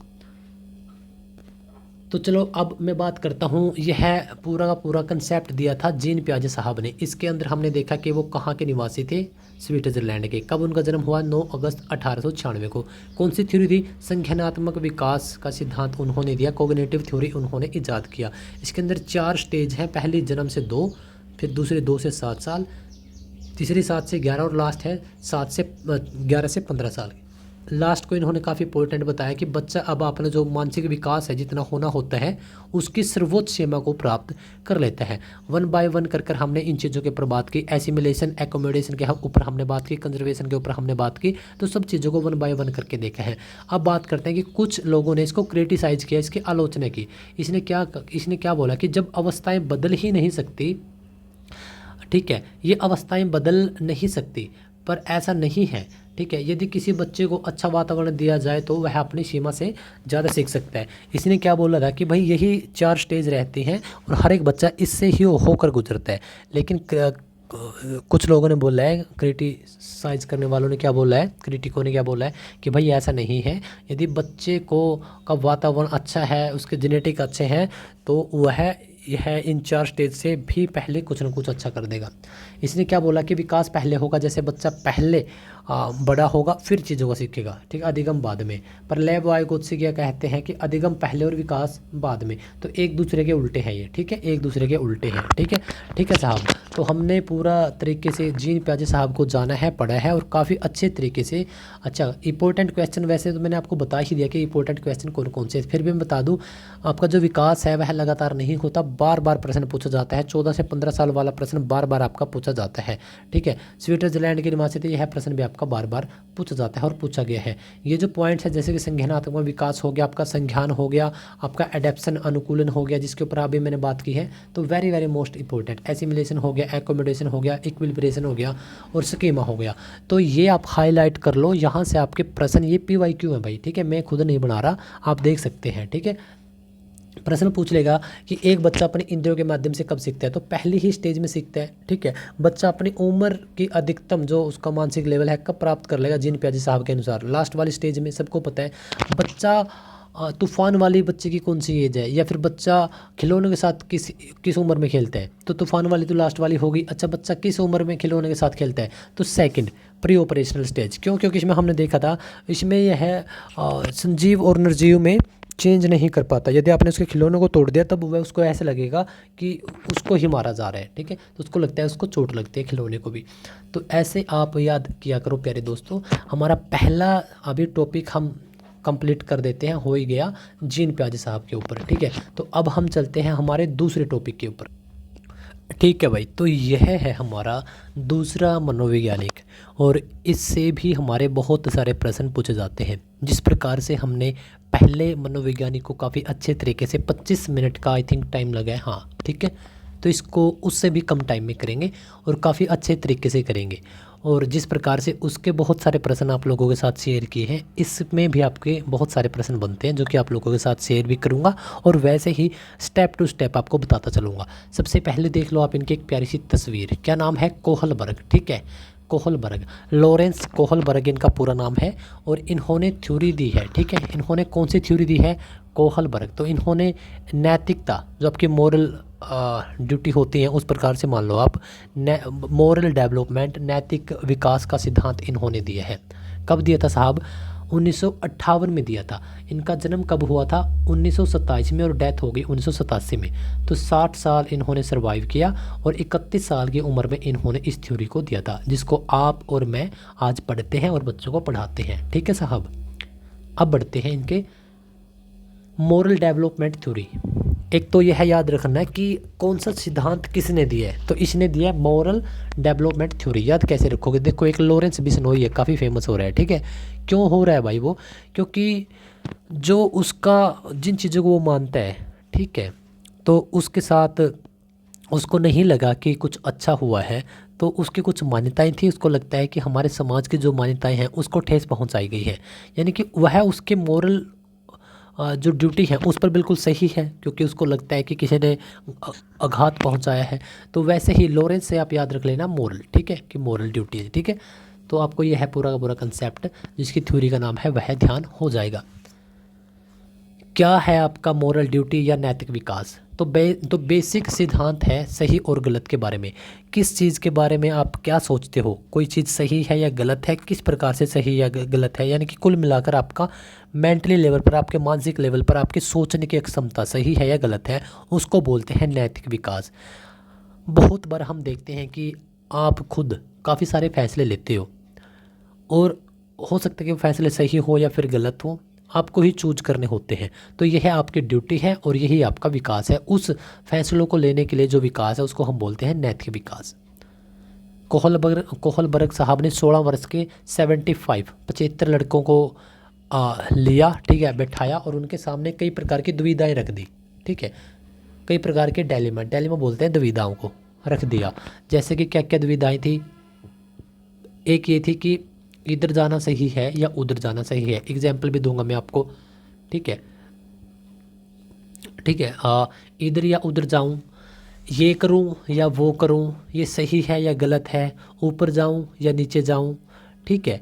तो चलो अब मैं बात करता हूँ, यह पूरा का पूरा कंसेप्ट दिया था जीन पियाजे साहब ने। इसके अंदर हमने देखा कि वो कहाँ के निवासी थे, स्विट्ज़रलैंड के। कब उनका जन्म हुआ, 9 अगस्त 1896 को। कौन सी थ्योरी थी, संज्ञानात्मक विकास का सिद्धांत उन्होंने दिया, कोग्निटिव थ्योरी उन्होंने ईजाद किया। इसके अंदर 4 स्टेज हैं, पहली जन्म से 2, फिर दूसरे 2 से 7 साल, तीसरी 7 से 11 और लास्ट है 11 से 15 साल। लास्ट को इन्होंने काफ़ी इंपॉर्टेंट बताया कि बच्चा अब अपना जो मानसिक विकास है जितना होना होता है उसकी सर्वोच्च सीमा को प्राप्त कर लेता है। 1 बाय 1 कर हमने इन चीज़ों के ऊपर बात की। एसिमिलेशन, एकोमोडेशन के ऊपर हमने बात की, कंजर्वेशन के ऊपर हमने बात की, तो सब चीज़ों को 1 बाय 1 करके देखा है। अब बात करते हैं कि कुछ लोगों ने इसको क्रिटिसाइज किया, इसकी आलोचना की। इसने क्या बोला कि जब अवस्थाएँ बदल ही नहीं सकती, ठीक है, ये अवस्थाएं बदल नहीं सकती, पर ऐसा नहीं है। ठीक है, यदि किसी बच्चे को अच्छा वातावरण दिया जाए तो वह अपनी सीमा से ज़्यादा सीख सकता है। इसने क्या बोला था कि भाई यही 4 स्टेज रहती हैं और हर एक बच्चा इससे ही होकर गुजरता है। लेकिन कुछ लोगों ने बोला है, क्रिटिसाइज करने वालों ने क्या बोला है, क्रिटिकों ने क्या बोला है कि भाई ऐसा नहीं है। यदि बच्चे को का वातावरण अच्छा है, उसके जेनेटिक अच्छे हैं, तो वह यह इन 4 स्टेज से भी पहले कुछ ना कुछ अच्छा कर देगा। इसने क्या बोला कि विकास पहले होगा, जैसे बच्चा पहले बड़ा होगा फिर चीज़ों को सीखेगा। ठीक है, अधिगम बाद में। पर लेब वाइगोत्स्की क्या कहते हैं कि अधिगम पहले और विकास बाद में, तो एक दूसरे के उल्टे हैं ये। ठीक है, एक दूसरे के उल्टे हैं। ठीक है साहब। तो हमने पूरा तरीके से जीन पियाजे साहब को जाना है, पढ़ा है, और काफ़ी अच्छे तरीके से। अच्छा, इंपॉर्टेंट क्वेश्चन वैसे तो मैंने आपको बता ही दिया कि इंपॉर्टेंट क्वेश्चन कौन कौन से, फिर भी मैं बता दूँ, आपका जो विकास है वह लगातार नहीं होता, बार बार प्रश्न पूछा जाता है। 14 से 15 साल वाला प्रश्न बार बार आपका पूछा जाता है। ठीक है, स्विट्ज़रलैंड के निवासी थे, यह प्रश्न भी आपका बार बार पूछा जाता है और पूछा गया है। ये जो पॉइंट्स है, जैसे कि संज्ञानात्मक विकास हो गया, आपका संज्ञान हो गया, आपका एडेप्शन अनुकूलन हो गया, जिसके ऊपर अभी मैंने बात की है, तो very very most important. Assimilation हो गया, एकोमोडेशन हो गया, इक्विलिब्रेशन हो गया और स्कीमा हो गया। तो ये आप हाईलाइट कर लो, यहाँ से आपके प्रश्न, ये PYQ है भाई। ठीक है, मैं खुद नहीं बना रहा, आप देख सकते हैं। ठीक है, प्रश्न पूछ लेगा कि एक बच्चा अपने इंद्रियों के माध्यम से कब सीखता है, तो पहली ही स्टेज में सीखता है। ठीक है, बच्चा अपनी उम्र की अधिकतम जो उसका मानसिक लेवल है कब प्राप्त कर लेगा, जीन पियाजे साहब के अनुसार लास्ट वाली स्टेज में। सबको पता है बच्चा तूफान वाली बच्चे की कौन सी एज है, या फिर बच्चा खिलौने के साथ किस उम्र में खेलता है, तो तूफान वाली तो लास्ट वाली होगी। अच्छा, बच्चा किस उम्र में खिलौने के साथ खेलता है, तो सेकंड प्री ऑपरेशनल स्टेज। क्यों? क्योंकि इसमें हमने देखा था, इसमें यह संजीव और निर्जीव में चेंज नहीं कर पाता। यदि आपने उसके खिलौने को तोड़ दिया तब वह उसको ऐसे लगेगा कि उसको ही मारा जा रहा है। ठीक है, तो उसको लगता है उसको चोट लगती है खिलौने को भी। तो ऐसे आप याद किया करो प्यारे दोस्तों। हमारा पहला अभी टॉपिक हम कंप्लीट कर देते हैं, हो ही गया जीन पियाजे साहब के ऊपर। ठीक है, तो अब हम चलते हैं हमारे दूसरे टॉपिक के ऊपर। ठीक है भाई, तो यह है हमारा दूसरा मनोवैज्ञानिक, और इससे भी हमारे बहुत सारे प्रश्न पूछे जाते हैं। जिस प्रकार से हमने पहले मनोवैज्ञानिक को काफ़ी अच्छे तरीके से 25 मिनट का आई थिंक टाइम लगा है, हाँ ठीक है, तो इसको उससे भी कम टाइम में करेंगे और काफ़ी अच्छे तरीके से करेंगे। और जिस प्रकार से उसके बहुत सारे प्रश्न आप लोगों के साथ शेयर किए हैं, इसमें भी आपके बहुत सारे प्रश्न बनते हैं जो कि आप लोगों के साथ शेयर भी करूंगा, और वैसे ही स्टेप टू स्टेप आपको बताता चलूँगा। सबसे पहले देख लो आप इनकी एक प्यारी सी तस्वीर। क्या नाम है? कोहलबर्ग। ठीक है, कोहलबर्ग, लॉरेंस कोहलबर्ग इनका पूरा नाम है, और इन्होंने थ्योरी दी है। ठीक है, इन्होंने कौन सी थ्योरी दी है? कोहलबर्ग। तो इन्होंने नैतिकता, जो आपकी मोरल ड्यूटी होती है, उस प्रकार से मान लो आप, मोरल डेवलपमेंट, नैतिक विकास का सिद्धांत इन्होंने दिया है। कब दिया था साहब? 1958 में दिया था। इनका जन्म कब हुआ था? 1927 में, और डेथ हो गई 1987 में। तो 60 साल इन्होंने सर्वाइव किया, और 31 साल की उम्र में इन्होंने इस थ्योरी को दिया था, जिसको आप और मैं आज पढ़ते हैं और बच्चों को पढ़ाते हैं। ठीक है साहब, अब बढ़ते हैं इनके मोरल डेवलपमेंट थ्योरी। एक तो यह याद रखना है कि कौन सा सिद्धांत किसने दिया है, तो इसने दिया है मोरल डेवलपमेंट थ्योरी। याद कैसे रखोगे? देखो, एक लॉरेंस बिश्नोई है, काफ़ी फेमस हो रहा है। ठीक है, क्यों हो रहा है भाई वो? क्योंकि जो उसका जिन चीज़ों को वो मानता है, ठीक है, तो उसके साथ उसको नहीं लगा कि कुछ अच्छा हुआ है, तो उसकी कुछ मान्यताएं थी, उसको लगता है कि हमारे समाज की जो मान्यताएं हैं उसको ठेस पहुंचाई गई है, यानी कि वह उसके मोरल जो ड्यूटी है उस पर बिल्कुल सही है, क्योंकि उसको लगता है कि किसी ने आघात पहुंचाया है। तो वैसे ही लॉरेंस से आप याद रख लेना मोरल, ठीक है, कि मोरल ड्यूटी है। ठीक है, तो आपको यह है पूरा का पूरा कंसेप्ट, जिसकी थ्योरी का नाम है, वह ध्यान हो जाएगा। क्या है आपका मोरल ड्यूटी या नैतिक विकास? तो बेसिक सिद्धांत है सही और गलत के बारे में। किस चीज़ के बारे में आप क्या सोचते हो, कोई चीज़ सही है या गलत है, किस प्रकार से सही या गलत है, यानी कि कुल मिलाकर आपका मेंटली लेवल पर, आपके मानसिक लेवल पर आपके सोचने की क्षमता सही है या गलत है, उसको बोलते हैं नैतिक विकास। बहुत बार हम देखते हैं कि आप खुद काफ़ी सारे फैसले लेते हो, और हो सकता है कि वो फैसले सही हो या फिर गलत हो, आपको ही चूज करने होते हैं। तो यह आपकी ड्यूटी है और यही आपका विकास है। उस फैसलों को लेने के लिए जो विकास है उसको हम बोलते हैं नैतिक विकास। कोहलबर्ग साहब ने 16 वर्ष के 75 लड़कों को लिया, ठीक है, बैठाया, और उनके सामने कई प्रकार की दुविधाएं रख दी। ठीक है, कई प्रकार के डायलेमा बोलते हैं दुविधाओं को, रख दिया। जैसे कि क्या क्या दुविधाएं थी? एक ये थी कि इधर जाना सही है या उधर जाना सही है। एग्जाम्पल भी दूंगा मैं आपको। ठीक है, ठीक है, इधर या उधर जाऊं, ये करूं या वो करूं, ये सही है या गलत है, ऊपर जाऊं या नीचे जाऊं, ठीक है,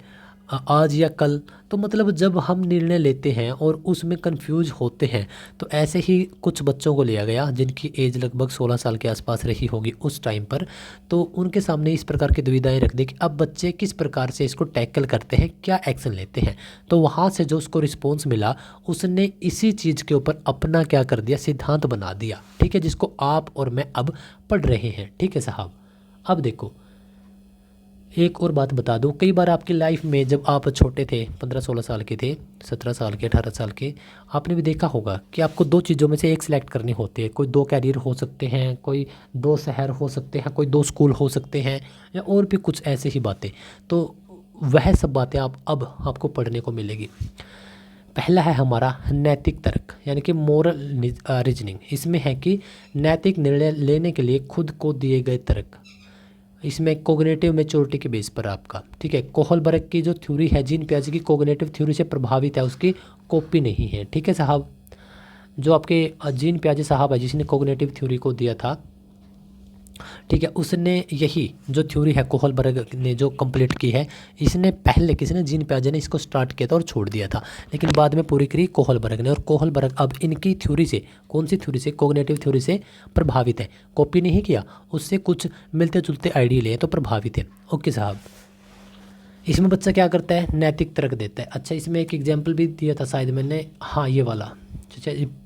आज या कल। तो मतलब जब हम निर्णय लेते हैं और उसमें कंफ्यूज होते हैं, तो ऐसे ही कुछ बच्चों को लिया गया जिनकी एज लगभग 16 साल के आसपास रही होगी उस टाइम पर। तो उनके सामने इस प्रकार की दुविधाएं रख दी कि अब बच्चे किस प्रकार से इसको टैकल करते हैं, क्या एक्शन लेते हैं। तो वहाँ से जो उसको रिस्पॉन्स मिला, उसने इसी चीज़ के ऊपर अपना क्या कर दिया, सिद्धांत बना दिया। ठीक है, जिसको आप और मैं अब पढ़ रहे हैं। ठीक है साहब, अब देखो एक और बात बता दूं, कई बार आपकी लाइफ में जब आप छोटे थे, 15-16 साल के थे, 17 साल के, 18 साल के, आपने भी देखा होगा कि आपको दो चीज़ों में से एक सिलेक्ट करनी होती है। कोई 2 कैरियर हो सकते हैं, कोई 2 शहर हो सकते हैं, कोई 2 स्कूल हो सकते हैं, या और भी कुछ ऐसे ही बातें। तो वह सब बातें अब आपको पढ़ने को मिलेगी। पहला है हमारा नैतिक तर्क, यानी कि मोरल रीजनिंग। इसमें है कि नैतिक निर्णय लेने के लिए खुद को दिए गए तर्क, इसमें कोग्निटिव मैच्योरिटी के बेस पर आपका। ठीक है, कोहलबर्ग की जो थ्योरी है जीन पियाजे की कोग्निटिव थ्योरी से प्रभावित है, उसकी कॉपी नहीं है। ठीक है साहब, जो आपके जीन पियाजे साहब है जिसने कोग्निटिव थ्योरी को दिया था, ठीक है, उसने यही जो थ्योरी है कोहलबर्ग ने जो कंप्लीट की है, इसने पहले किसी ने जीन पियाजे ने इसको स्टार्ट किया था और छोड़ दिया था, लेकिन बाद में पूरी करी कोहलबर्ग ने। और कोहलबर्ग अब इनकी थ्योरी से, कौन सी थ्योरी से, कोग्निटिव थ्योरी से प्रभावित है, कॉपी नहीं किया, उससे कुछ मिलते जुलते आइडिया लिए तो प्रभावित है। ओके साहब, इसमें बच्चा क्या करता है, नैतिक तर्क देता है। अच्छा, इसमें एक एग्जाम्पल भी दिया था शायद मैंने, हाँ ये वाला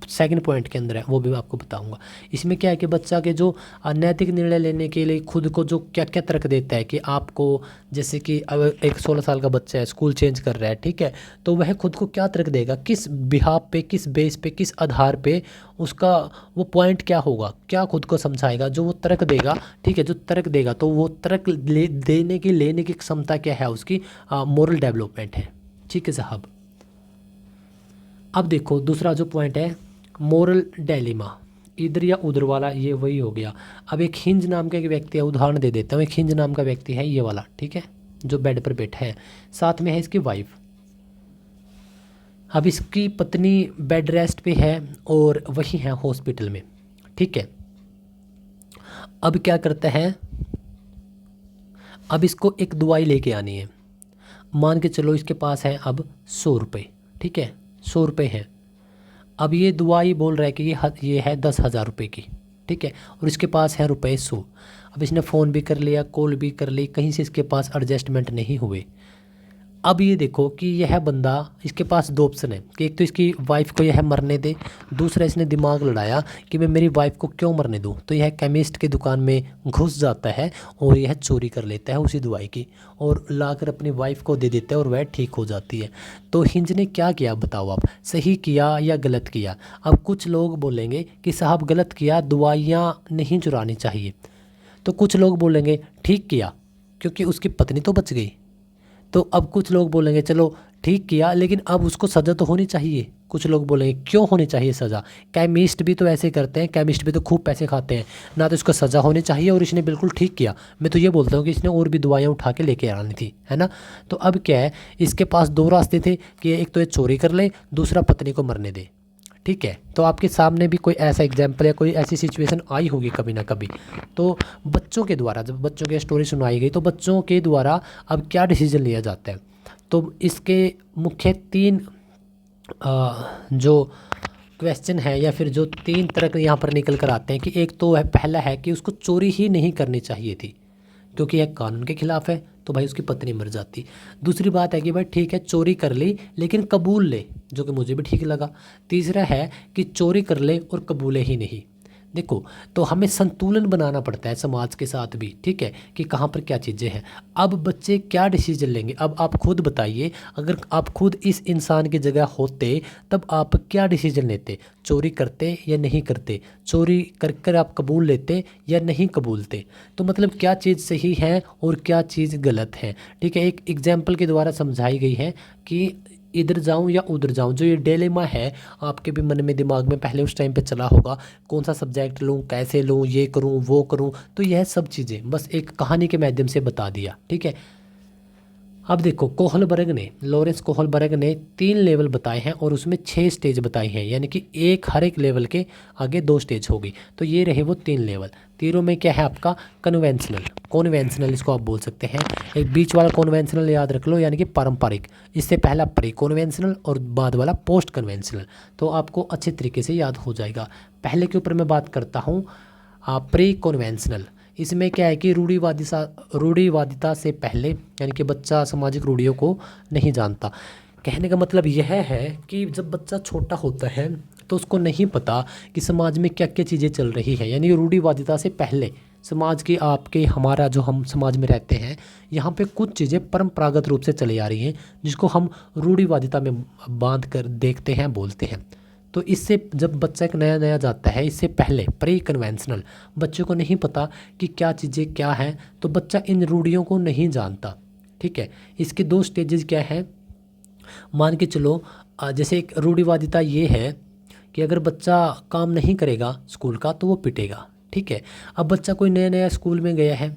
सेकंड पॉइंट के अंदर है, वो भी मैं आपको बताऊंगा। इसमें क्या है कि बच्चा के जो नैतिक निर्णय लेने के लिए खुद को जो क्या क्या तर्क देता है कि आपको, जैसे कि अब एक 16 साल का बच्चा है, स्कूल चेंज कर रहा है, ठीक है, तो वह खुद को क्या तर्क देगा, किस बिहाफ पे, किस बेस पे, किस आधार पे उसका वो पॉइंट क्या होगा, क्या खुद को समझाएगा, जो वो तर्क देगा, ठीक है, जो तर्क देगा तो वो तर्क देने की, लेने की क्षमता क्या है उसकी, मोरल डेवलपमेंट है। ठीक है साहब, अब देखो दूसरा जो पॉइंट है मोरल डायलेमा, इधर या उधर वाला, ये वही हो गया। अब एक हिंज नाम का एक व्यक्ति है, उदाहरण दे देता हूँ, एक हिंज नाम का व्यक्ति है ये वाला, ठीक है, जो बेड पर बैठा है, साथ में है इसकी वाइफ। अब इसकी पत्नी बेड रेस्ट पे है और वही है हॉस्पिटल में, ठीक है। अब क्या करता है, अब इसको एक दवाई लेके आनी है, मान के चलो इसके पास है अब 100 रुपये, ठीक है, 100 रुपये हैं। अब ये दवाई बोल रहा है कि ये है 10,000 रुपये की, ठीक है, और इसके पास है रुपये 100। अब इसने फ़ोन भी कर लिया, कॉल भी कर ली, कहीं से इसके पास एडजस्टमेंट नहीं हुए। अब ये देखो कि यह बंदा, इसके पास दो ऑप्शन है कि एक तो इसकी वाइफ को यह मरने दे, दूसरा इसने दिमाग लड़ाया कि मैं मेरी वाइफ को क्यों मरने दूं, तो यह केमिस्ट की दुकान में घुस जाता है और यह चोरी कर लेता है उसी दवाई की और लाकर अपनी वाइफ को दे देता है और वह ठीक हो जाती है। तो हिंज ने क्या किया बताओ आप, सही किया या गलत किया? अब कुछ लोग बोलेंगे कि साहब गलत किया, दवाइयाँ नहीं चुरानी चाहिए। तो कुछ लोग बोलेंगे ठीक किया क्योंकि उसकी पत्नी तो बच गई। तो अब कुछ लोग बोलेंगे चलो ठीक किया, लेकिन अब उसको सज़ा तो होनी चाहिए। कुछ लोग बोलेंगे क्यों होनी चाहिए सज़ा, केमिस्ट भी तो ऐसे करते हैं, केमिस्ट भी तो खूब पैसे खाते हैं ना, तो इसको सज़ा होनी चाहिए और इसने बिल्कुल ठीक किया। मैं तो ये बोलता हूँ कि इसने और भी दवाइयाँ उठा के लेके आनी थी, है ना। तो अब क्या है, इसके पास दो रास्ते थे कि एक तो ये चोरी कर ले, दूसरा पत्नी को मरने दे, ठीक है। तो आपके सामने भी कोई ऐसा एग्जाम्पल या कोई ऐसी सिचुएशन आई होगी कभी ना कभी। तो बच्चों के द्वारा, जब बच्चों की स्टोरी सुनाई गई तो बच्चों के द्वारा अब क्या डिसीजन लिया जाता है, तो इसके मुख्य तीन जो क्वेश्चन है या फिर जो तीन तरह के यहाँ पर निकल कर आते हैं कि एक तो है, पहला है कि उसको चोरी ही नहीं करनी चाहिए थी क्योंकि यह कानून के खिलाफ है, तो भाई उसकी पत्नी मर जाती। दूसरी बात है कि भाई ठीक है चोरी कर ली लेकिन कबूल ले, जो कि मुझे भी ठीक लगा। तीसरा है कि चोरी कर ले और कबूले ही नहीं। देखो, तो हमें संतुलन बनाना पड़ता है समाज के साथ भी, ठीक है, कि कहाँ पर क्या चीज़ें हैं। अब बच्चे क्या डिसीजन लेंगे, अब आप खुद बताइए, अगर आप खुद इस इंसान की जगह होते तब आप क्या डिसीजन लेते, चोरी करते या नहीं करते, चोरी कर कर आप कबूल लेते या नहीं कबूलते। तो मतलब क्या चीज़ सही है और क्या चीज़ गलत है, ठीक है। एक एग्जाम्पल के द्वारा समझाई गई है कि इधर जाऊं या उधर जाऊं। जो ये डिलेमा है आपके भी मन में, दिमाग में पहले उस टाइम पे चला होगा, कौन सा सब्जेक्ट लूं, कैसे लूं, ये करूं वो करूं। तो यह सब चीज़ें बस एक कहानी के माध्यम से बता दिया, ठीक है। अब देखो कोहलबर्ग ने, लॉरेंस कोहलबर्ग ने 3 लेवल बताए हैं और उसमें 6 स्टेज बताई हैं, यानी कि एक हर एक लेवल के आगे 2 स्टेज होगी। तो ये रहे वो 3 लेवल। तीनों में क्या है आपका कन्वेंशनल, कॉन्वेंशनल इसको आप बोल सकते हैं। एक बीच वाला कॉन्वेंशनल याद रख लो, यानी कि पारंपरिक। इससे पहला प्री कॉन्वेंशनल और बाद वाला पोस्ट कन्वेंशनल। तो आपको अच्छे तरीके से याद हो जाएगा। पहले के ऊपर मैं बात करता हूँ प्री कॉन्वेंशनल। इसमें क्या है कि रूढ़िवादिता से पहले, यानी कि बच्चा सामाजिक रूढ़ियों को नहीं जानता। कहने का मतलब यह है कि जब बच्चा छोटा होता है तो उसको नहीं पता कि समाज में क्या क्या चीज़ें चल रही है, यानी रूढ़िवादिता से पहले समाज की, आपके, हमारा जो हम समाज में रहते हैं, यहाँ पे कुछ चीज़ें परंपरागत रूप से चली आ रही हैं जिसको हम रूढ़िवादिता में बांध कर देखते हैं, बोलते हैं। तो इससे जब बच्चा एक नया नया जाता है, इससे पहले प्री कन्वेंशनल, बच्चे को नहीं पता कि क्या चीज़ें क्या हैं, तो बच्चा इन रूढ़ियों को नहीं जानता, ठीक है। इसके 2 स्टेजेस क्या हैं, मान के चलो जैसे एक रूढ़िवादिता ये है कि अगर बच्चा काम नहीं करेगा स्कूल का तो वो पिटेगा, ठीक है। अब बच्चा कोई नया नया स्कूल में गया है,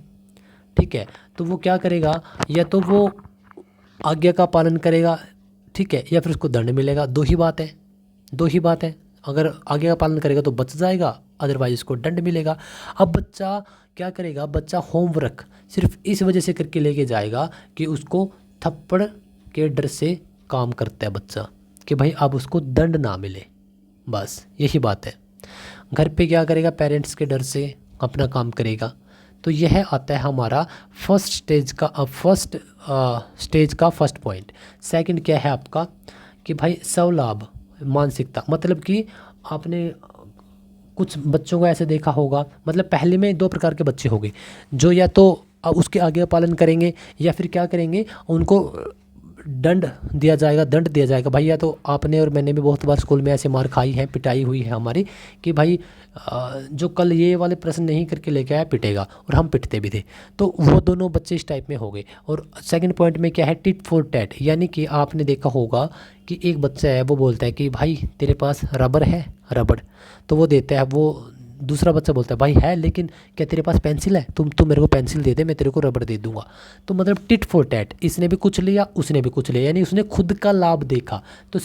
ठीक है, तो वो क्या करेगा, या तो वो आज्ञा का पालन करेगा, ठीक है, या फिर उसको दंड मिलेगा। दो ही बात है, अगर आगे का पालन करेगा तो बच जाएगा, अदरवाइज उसको दंड मिलेगा। अब बच्चा क्या करेगा, बच्चा होमवर्क सिर्फ इस वजह से करके लेके जाएगा कि उसको थप्पड़ के डर से काम करता है बच्चा, कि भाई अब उसको दंड ना मिले, बस यही बात है। घर पे क्या करेगा, पेरेंट्स के डर से अपना काम करेगा। तो यह आता है हमारा फर्स्ट स्टेज का फर्स्ट पॉइंट। सेकंड क्या है आपका कि भाई स्वलाभ मानसिकता, मतलब कि आपने कुछ बच्चों को ऐसे देखा होगा, मतलब पहले में दो प्रकार के बच्चे होंगे, जो या तो उसके आगे पालन करेंगे या फिर क्या करेंगे, उनको दंड दिया जाएगा भाई। या तो आपने और मैंने भी बहुत बार स्कूल में ऐसे मार खाई है, पिटाई हुई है हमारी, कि भाई जो कल ये वाले प्रश्न नहीं करके लेके आया पिटेगा, और हम पिटते भी थे। तो वो दोनों बच्चे इस टाइप में हो गए। और सेकंड पॉइंट में क्या है, टिट फॉर टैट, यानी कि आपने देखा होगा कि एक बच्चा है वो बोलता है कि भाई तेरे पास रबर है, रबड़, तो वो देता है, वो दूसरा बच्चा बोलता है भाई है, लेकिन क्या तेरे पास पेंसिल है, तुम मेरे को पेंसिल दे दे, मैं तेरे को रबड़ दे दूंगा। तो मतलब टिट फॉर टैट, इसने भी कुछ लिया उसने भी कुछ लिया, यानी उसने खुद का लाभ देखा। तो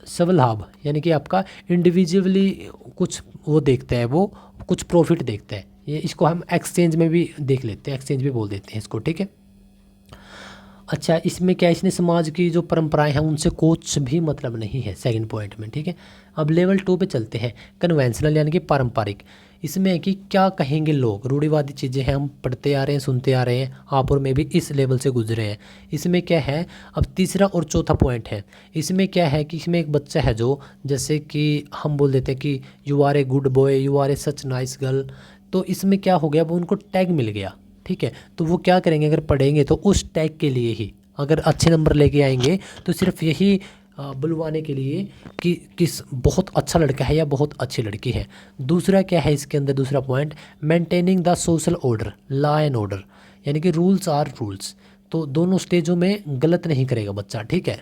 स्वलाभ यानी कि आपका इंडिविजुअली कुछ वो देखता है, वो कुछ प्रॉफिट देखता है। ये इसको हम एक्सचेंज में भी देख लेते हैं, एक्सचेंज भी बोल देते हैं इसको, ठीक है। अच्छा, इसमें क्या, इसने समाज की जो परंपराएं हैं उनसे कुछ भी मतलब नहीं है, सेकंड पॉइंट में, ठीक है। अब लेवल 2 पे चलते हैं, कन्वेंशनल यानी कि पारंपरिक। इसमें है कि क्या कहेंगे लोग, रूढ़िवादी चीज़ें हैं, हम पढ़ते आ रहे हैं, सुनते आ रहे हैं, आप और मैं भी इस लेवल से गुजरे हैं। इसमें क्या है, अब तीसरा और चौथा पॉइंट है। इसमें क्या है कि इसमें एक बच्चा है जो, जैसे कि हम बोल देते हैं कि you are a good boy, you are a such nice girl, तो इसमें क्या हो गया, वो उनको टैग मिल गया, ठीक है। तो वो क्या करेंगे, अगर पढ़ेंगे तो उस टैग के लिए ही, अगर अच्छे नंबर लेके आएंगे तो सिर्फ यही बुलवाने के लिए कि किस बहुत अच्छा लड़का है या बहुत अच्छी लड़की है। दूसरा क्या है इसके अंदर, दूसरा point, maintaining the social order, law and order, यानी कि रूल्स आर रूल्स। तो दोनों स्टेजों में गलत नहीं करेगा बच्चा, ठीक है।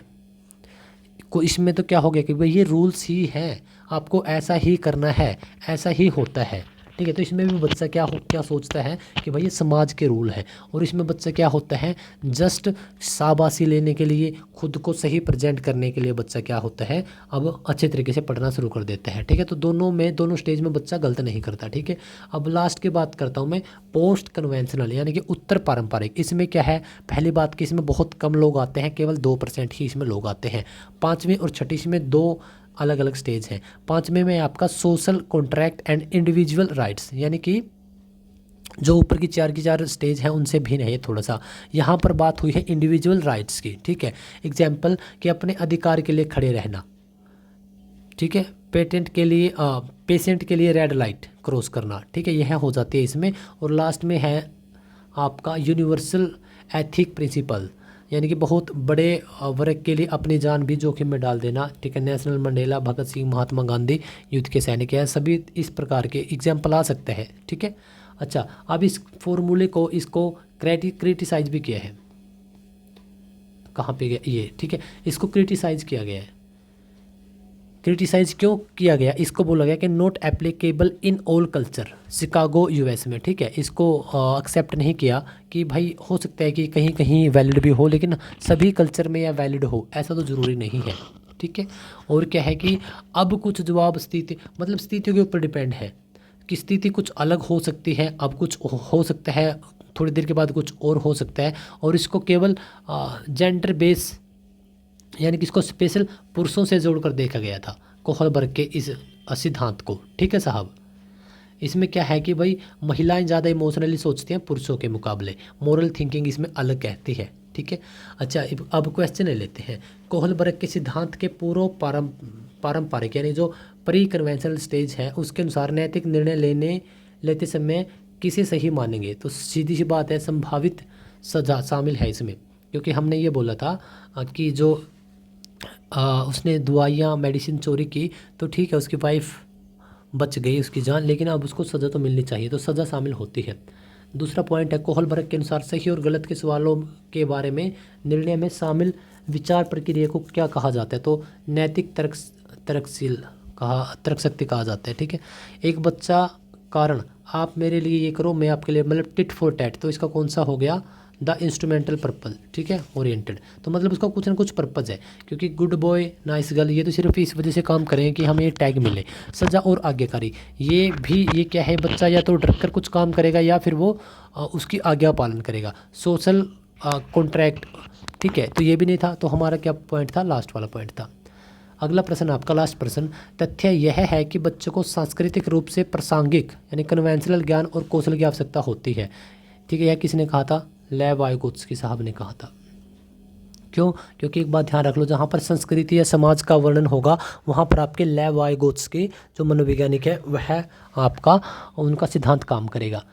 को इसमें तो क्या हो गया कि भाई ये रूल्स ही हैं, आपको ऐसा ही करना है, ऐसा ही होता है, ठीक है। तो इसमें भी बच्चा क्या सोचता है कि भाई ये समाज के रूल है। और इसमें बच्चा क्या होता है, जस्ट शाबाशी लेने के लिए, खुद को सही प्रेजेंट करने के लिए बच्चा क्या होता है, अब अच्छे तरीके से पढ़ना शुरू कर देता है, ठीक है। तो दोनों स्टेज में बच्चा गलत नहीं करता, ठीक है। अब लास्ट की बात करता हूँ मैं, पोस्ट कन्वेंशनल यानी कि उत्तर पारंपरिक। इसमें क्या है, पहली बात कि इसमें बहुत कम लोग आते हैं, केवल 2% ही इसमें लोग आते हैं। पाँचवीं और छठी इसमें दो अलग अलग स्टेज हैं। पाँचवें में आपका social contract and individual rights, यानी कि जो ऊपर की चार स्टेज हैं उनसे भिन्न है ये थोड़ा सा। यहाँ पर बात हुई है इंडिविजुअल राइट्स की, ठीक है। एग्जाम्पल कि अपने अधिकार के लिए खड़े रहना, ठीक है। पेशेंट के लिए रेड लाइट क्रॉस करना, ठीक है, यह हो जाती है इसमें। और लास्ट में है आपका यूनिवर्सल एथिक प्रिंसिपल, यानी कि बहुत बड़े वर्ग के लिए अपनी जान भी जोखिम में डाल देना, ठीक है। नेशनल मंडेला, भगत सिंह, महात्मा गांधी, युद्ध के सैनिक है, सभी इस प्रकार के एग्जाम्पल आ सकते हैं, ठीक है। अच्छा, अब इस फॉर्मूले को इसको क्रिटिसाइज भी किया है, कहाँ पे गया ये, ठीक है। इसको क्रिटिसाइज किया गया है। क्रिटिसाइज क्यों किया गया, इसको बोला गया कि not applicable in all culture, Chicago US में, ठीक है। इसको एक्सेप्ट नहीं किया कि भाई हो सकता है कि कहीं कहीं वैलिड भी हो, लेकिन सभी कल्चर में या वैलिड हो ऐसा तो ज़रूरी नहीं है, ठीक है। और क्या है कि अब कुछ जवाब स्थितियों के ऊपर डिपेंड है कि स्थिति कुछ अलग हो सकती है, अब कुछ हो सकता है, थोड़ी देर के बाद कुछ और हो सकता है। और इसको केवल जेंडर बेस यानी कि इसको स्पेशल पुरुषों से जोड़कर देखा गया था, कोहलबर्ग के इस सिद्धांत को, ठीक है साहब। इसमें क्या है कि भाई महिलाएं ज़्यादा इमोशनली सोचती हैं पुरुषों के मुकाबले, मोरल थिंकिंग इसमें अलग कहती है, ठीक है। अच्छा, अब क्वेश्चन ले लेते हैं, कोहलबर्ग के सिद्धांत के पूर्व पारंपरिक यानी जो प्री कन्वेंशनल स्टेज है उसके अनुसार नैतिक निर्णय लेते समय किसे सही मानेंगे। तो सीधी सी बात है, संभावित सजा शामिल है इसमें, क्योंकि हमने ये बोला था कि जो उसने दवाइयाँ मेडिसिन चोरी की तो ठीक है, उसकी वाइफ बच गई, उसकी जान, लेकिन अब उसको सज़ा तो मिलनी चाहिए, तो सज़ा शामिल होती है। दूसरा पॉइंट है, कोहलबर्ग के अनुसार सही और गलत के सवालों के बारे में निर्णय में शामिल विचार प्रक्रिया को क्या कहा जाता है, तो नैतिक तर्क शक्ति कहा जाता है, ठीक है। एक बच्चा कारण, आप मेरे लिए ये करो मैं आपके लिए, मतलब टिट फॉर टैट, तो इसका कौन सा हो गया, द इंस्ट्रूमेंटल पर्पल, ठीक है, ओरिएंटेड। तो मतलब उसका कुछ ना कुछ पर्पज़ है, क्योंकि गुड बॉय नाइस गर्ल ये तो सिर्फ इस वजह से काम करें कि हमें टैग मिले। सजा और आज्ञाकारी, ये भी ये क्या है, बच्चा या तो डर कर कुछ काम करेगा या फिर वो उसकी आज्ञा पालन करेगा। सोशल कॉन्ट्रैक्ट, ठीक है, तो ये भी नहीं था। तो हमारा क्या पॉइंट था, लास्ट वाला पॉइंट था। अगला प्रश्न आपका लास्ट प्रश्न, तथ्य यह है कि बच्चों को सांस्कृतिक रूप से प्रासंगिक यानी कन्वेंशनल ज्ञान और कौशल की आवश्यकता होती है, ठीक है। यह किसने कहा था, लेव वाइगोत्स्की साहब ने कहा था। क्यों, क्योंकि एक बात ध्यान रख लो, जहाँ पर संस्कृति या समाज का वर्णन होगा वहाँ पर आपके लेव वाइगोत्स्की जो मनोवैज्ञानिक है वह आपका उनका सिद्धांत काम करेगा,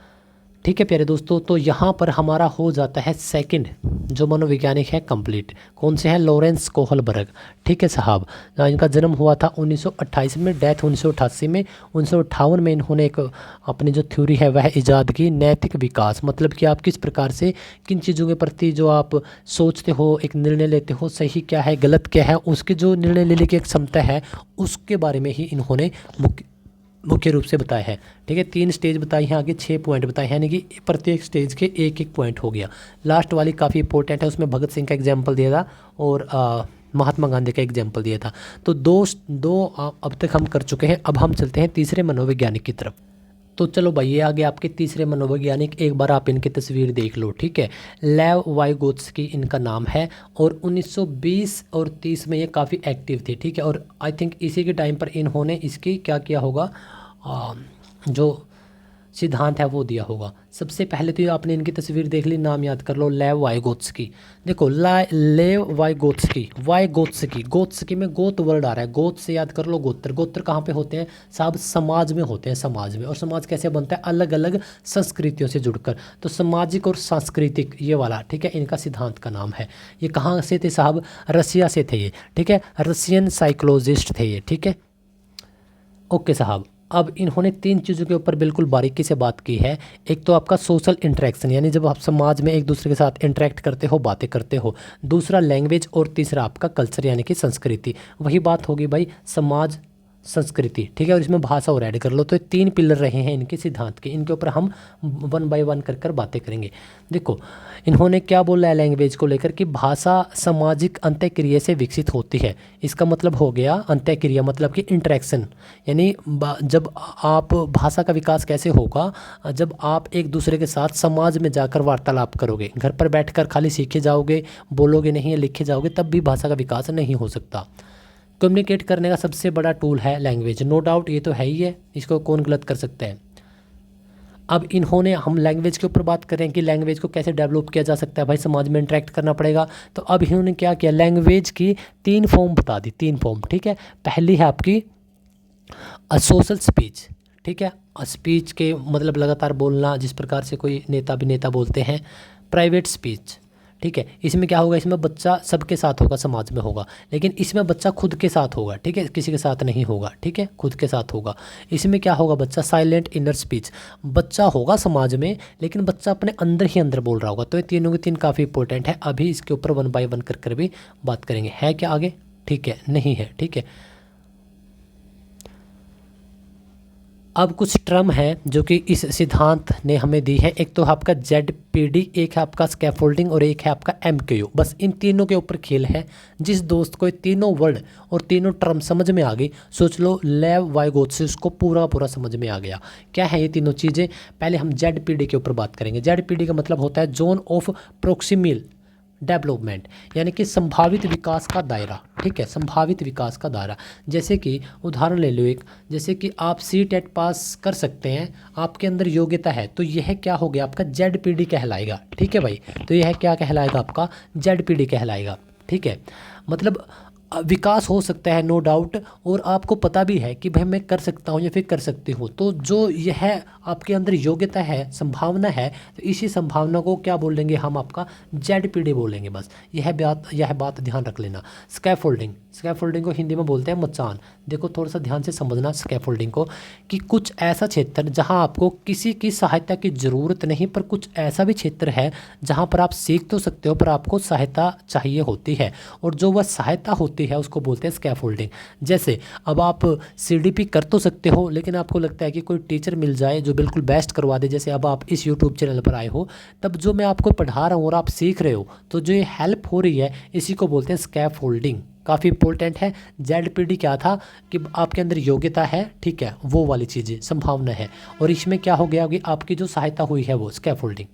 ठीक है प्यारे दोस्तों। तो यहाँ पर हमारा हो जाता है सेकंड जो मनोवैज्ञानिक है कंप्लीट। कौन से हैं, लॉरेंस कोहलबर्ग, ठीक है साहब। इनका जन्म हुआ था 1928 में, डेथ 1988 में। 1958 में इन्होंने एक अपनी जो थ्योरी है वह ईजाद की, नैतिक विकास, मतलब कि आप किस प्रकार से किन चीज़ों के प्रति जो आप सोचते हो, एक निर्णय लेते हो, सही क्या है गलत क्या है, उसके जो निर्णय लेने की एक क्षमता है उसके बारे में ही इन्होंने मुख्य रूप से बताया है, ठीक है। 3 स्टेज बताई हैं, आगे 6 पॉइंट बताए हैं, यानी कि प्रत्येक स्टेज के एक एक पॉइंट हो गया। लास्ट वाली काफ़ी इंपॉर्टेंट है, उसमें भगत सिंह का एग्जाम्पल दिया था और महात्मा गांधी का एग्जाम्पल दिया था। तो दो अब तक हम कर चुके हैं। अब हम चलते हैं तीसरे मनोवैज्ञानिक की तरफ। तो चलो भाई ये आगे आपके तीसरे मनोवैज्ञानिक, एक बार आप इनकी तस्वीर देख लो, ठीक है। लेव वाइगोत्स्की इनका नाम है और 1920 और 30 में ये काफ़ी एक्टिव थे, ठीक है। और आई थिंक इसी के टाइम पर इन्होंने इसकी क्या किया होगा, जो सिद्धांत है वो दिया होगा। सबसे पहले तो ये आपने इनकी तस्वीर देख ली, नाम याद कर लो, लेव वाइगोत्स्की। देखो लेव वाइगोत्स्की, वाइगोत्स्की, गोत्स्की में गोत वर्ड आ रहा है, गोत से याद कर लो गोत्र। गोत्र कहाँ पे होते हैं साहब, समाज में होते हैं, समाज में। और समाज कैसे बनता है, अलग अलग संस्कृतियों से जुड़कर। तो सामाजिक और सांस्कृतिक ये वाला, ठीक है, इनका सिद्धांत का नाम है। ये कहाँ से थे साहब, रसिया से थे ये, ठीक है, रसियन साइकोलॉजिस्ट थे ये, ठीक है। ओके साहब, अब इन्होंने 3 चीज़ों के ऊपर बिल्कुल बारीकी से बात की है। एक तो आपका सोशल इंटरेक्शन, यानी जब आप समाज में एक दूसरे के साथ इंटरेक्ट करते हो, बातें करते हो। दूसरा लैंग्वेज, और तीसरा आपका कल्चर यानी कि संस्कृति। वही बात होगी भाई, समाज संस्कृति, ठीक है, और इसमें भाषा और ऐड कर लो। तो 3 पिलर रहे हैं इनके सिद्धांत के, इनके ऊपर हम 1 बाय 1 कर बातें करेंगे। देखो इन्होंने क्या बोला है लैंग्वेज को लेकर कि भाषा सामाजिक अंतःक्रिया से विकसित होती है। इसका मतलब हो गया अंतःक्रिया, मतलब कि इंटरेक्शन, यानी जब आप भाषा का विकास कैसे होगा, जब आप एक दूसरे के साथ समाज में जाकर वार्तालाप करोगे। घर पर बैठकर खाली सीखे जाओगे, बोलोगे नहीं या लिखे जाओगे, तब भी भाषा का विकास नहीं हो सकता। कम्युनिकेट करने का सबसे बड़ा टूल है लैंग्वेज, नो डाउट, ये तो है ही है, इसको कौन गलत कर सकता है। अब इन्होंने, हम लैंग्वेज के ऊपर बात करें कि लैंग्वेज को कैसे डेवलप किया जा सकता है, भाई समाज में इंटरेक्ट करना पड़ेगा। तो अब इन्होंने क्या किया, लैंग्वेज की 3 फॉर्म बता दी, 3 फॉर्म, ठीक है। पहली है आपकी सोशल स्पीच, ठीक है, स्पीच के मतलब लगातार बोलना, जिस प्रकार से कोई नेता अभिनेता बोलते हैं। प्राइवेट स्पीच, ठीक है, इसमें क्या होगा, इसमें बच्चा सबके साथ होगा, समाज में होगा, लेकिन इसमें बच्चा खुद के साथ होगा, ठीक है, किसी के साथ नहीं होगा, ठीक है, खुद के साथ होगा। इसमें क्या होगा बच्चा, साइलेंट इनर स्पीच, बच्चा होगा समाज में लेकिन बच्चा अपने अंदर ही अंदर बोल रहा होगा। तो ये तीनों के 3 काफ़ी इंपॉर्टेंट है। अभी इसके ऊपर 1 बाय 1 कर भी बात करेंगे। है क्या आगे, ठीक है, नहीं है, ठीक है। अब कुछ टर्म है जो कि इस सिद्धांत ने हमें दी है। एक तो आपका ZPD, एक है आपका स्कैफोल्डिंग और एक है आपका MKU। बस इन तीनों के ऊपर खेल है। जिस दोस्त को ये तीनों वर्ड और तीनों टर्म समझ में आ गई, सोच लो लेव वाइगोत्स्की उसको पूरा पूरा समझ में आ गया। क्या है ये तीनों चीज़ें, पहले हम ZPD के ऊपर बात करेंगे। ZPD का मतलब होता है जोन ऑफ प्रोक्सिमल डेवलपमेंट, यानी कि संभावित विकास का दायरा, ठीक है, संभावित विकास का दायरा। जैसे कि उदाहरण ले लो एक, जैसे कि आप CTET पास कर सकते हैं, आपके अंदर योग्यता है, तो यह क्या हो गया आपका ZPD कहलाएगा, ठीक है भाई। तो यह क्या कहलाएगा आपका ZPD कहलाएगा, ठीक है। मतलब विकास हो सकता है नो डाउट, और आपको पता भी है कि भाई मैं कर सकता हूँ या फिर कर सकती हूँ। तो जो यह आपके अंदर योग्यता है, संभावना है, तो इसी संभावना को क्या बोलेंगे हम, आपका ZPD बोलेंगे। बस यह बात ध्यान रख लेना। स्कैफोल्डिंग, स्कैफोल्डिंग को हिंदी में बोलते हैं मचान। देखो थोड़ा सा ध्यान से समझना स्कैफोल्डिंग को, कि कुछ ऐसा क्षेत्र जहां आपको किसी की सहायता की ज़रूरत नहीं, पर कुछ ऐसा भी क्षेत्र है जहां पर आप सीख तो सकते हो पर आपको सहायता चाहिए होती है, और जो वह सहायता होती है उसको बोलते हैं स्कैफोल्डिंग। जैसे अब आप सीडीपी कर तो सकते हो, लेकिन आपको लगता है कि कोई टीचर मिल जाए जो बिल्कुल बेस्ट करवा दे। जैसे अब आप इस यूट्यूब चैनल पर आए हो, तब जो मैं आपको पढ़ा रहा हूँ और आप सीख रहे हो, तो जो ये हेल्प हो रही है इसी को बोलते हैं स्कैफोल्डिंग। काफ़ी इंपॉर्टेंट है। जेडपीडी क्या था कि आपके अंदर योग्यता है, ठीक है, वो वाली चीज़ें संभावना है, और इसमें क्या हो गया कि आपकी जो सहायता हुई है वो स्कैफोल्डिंग।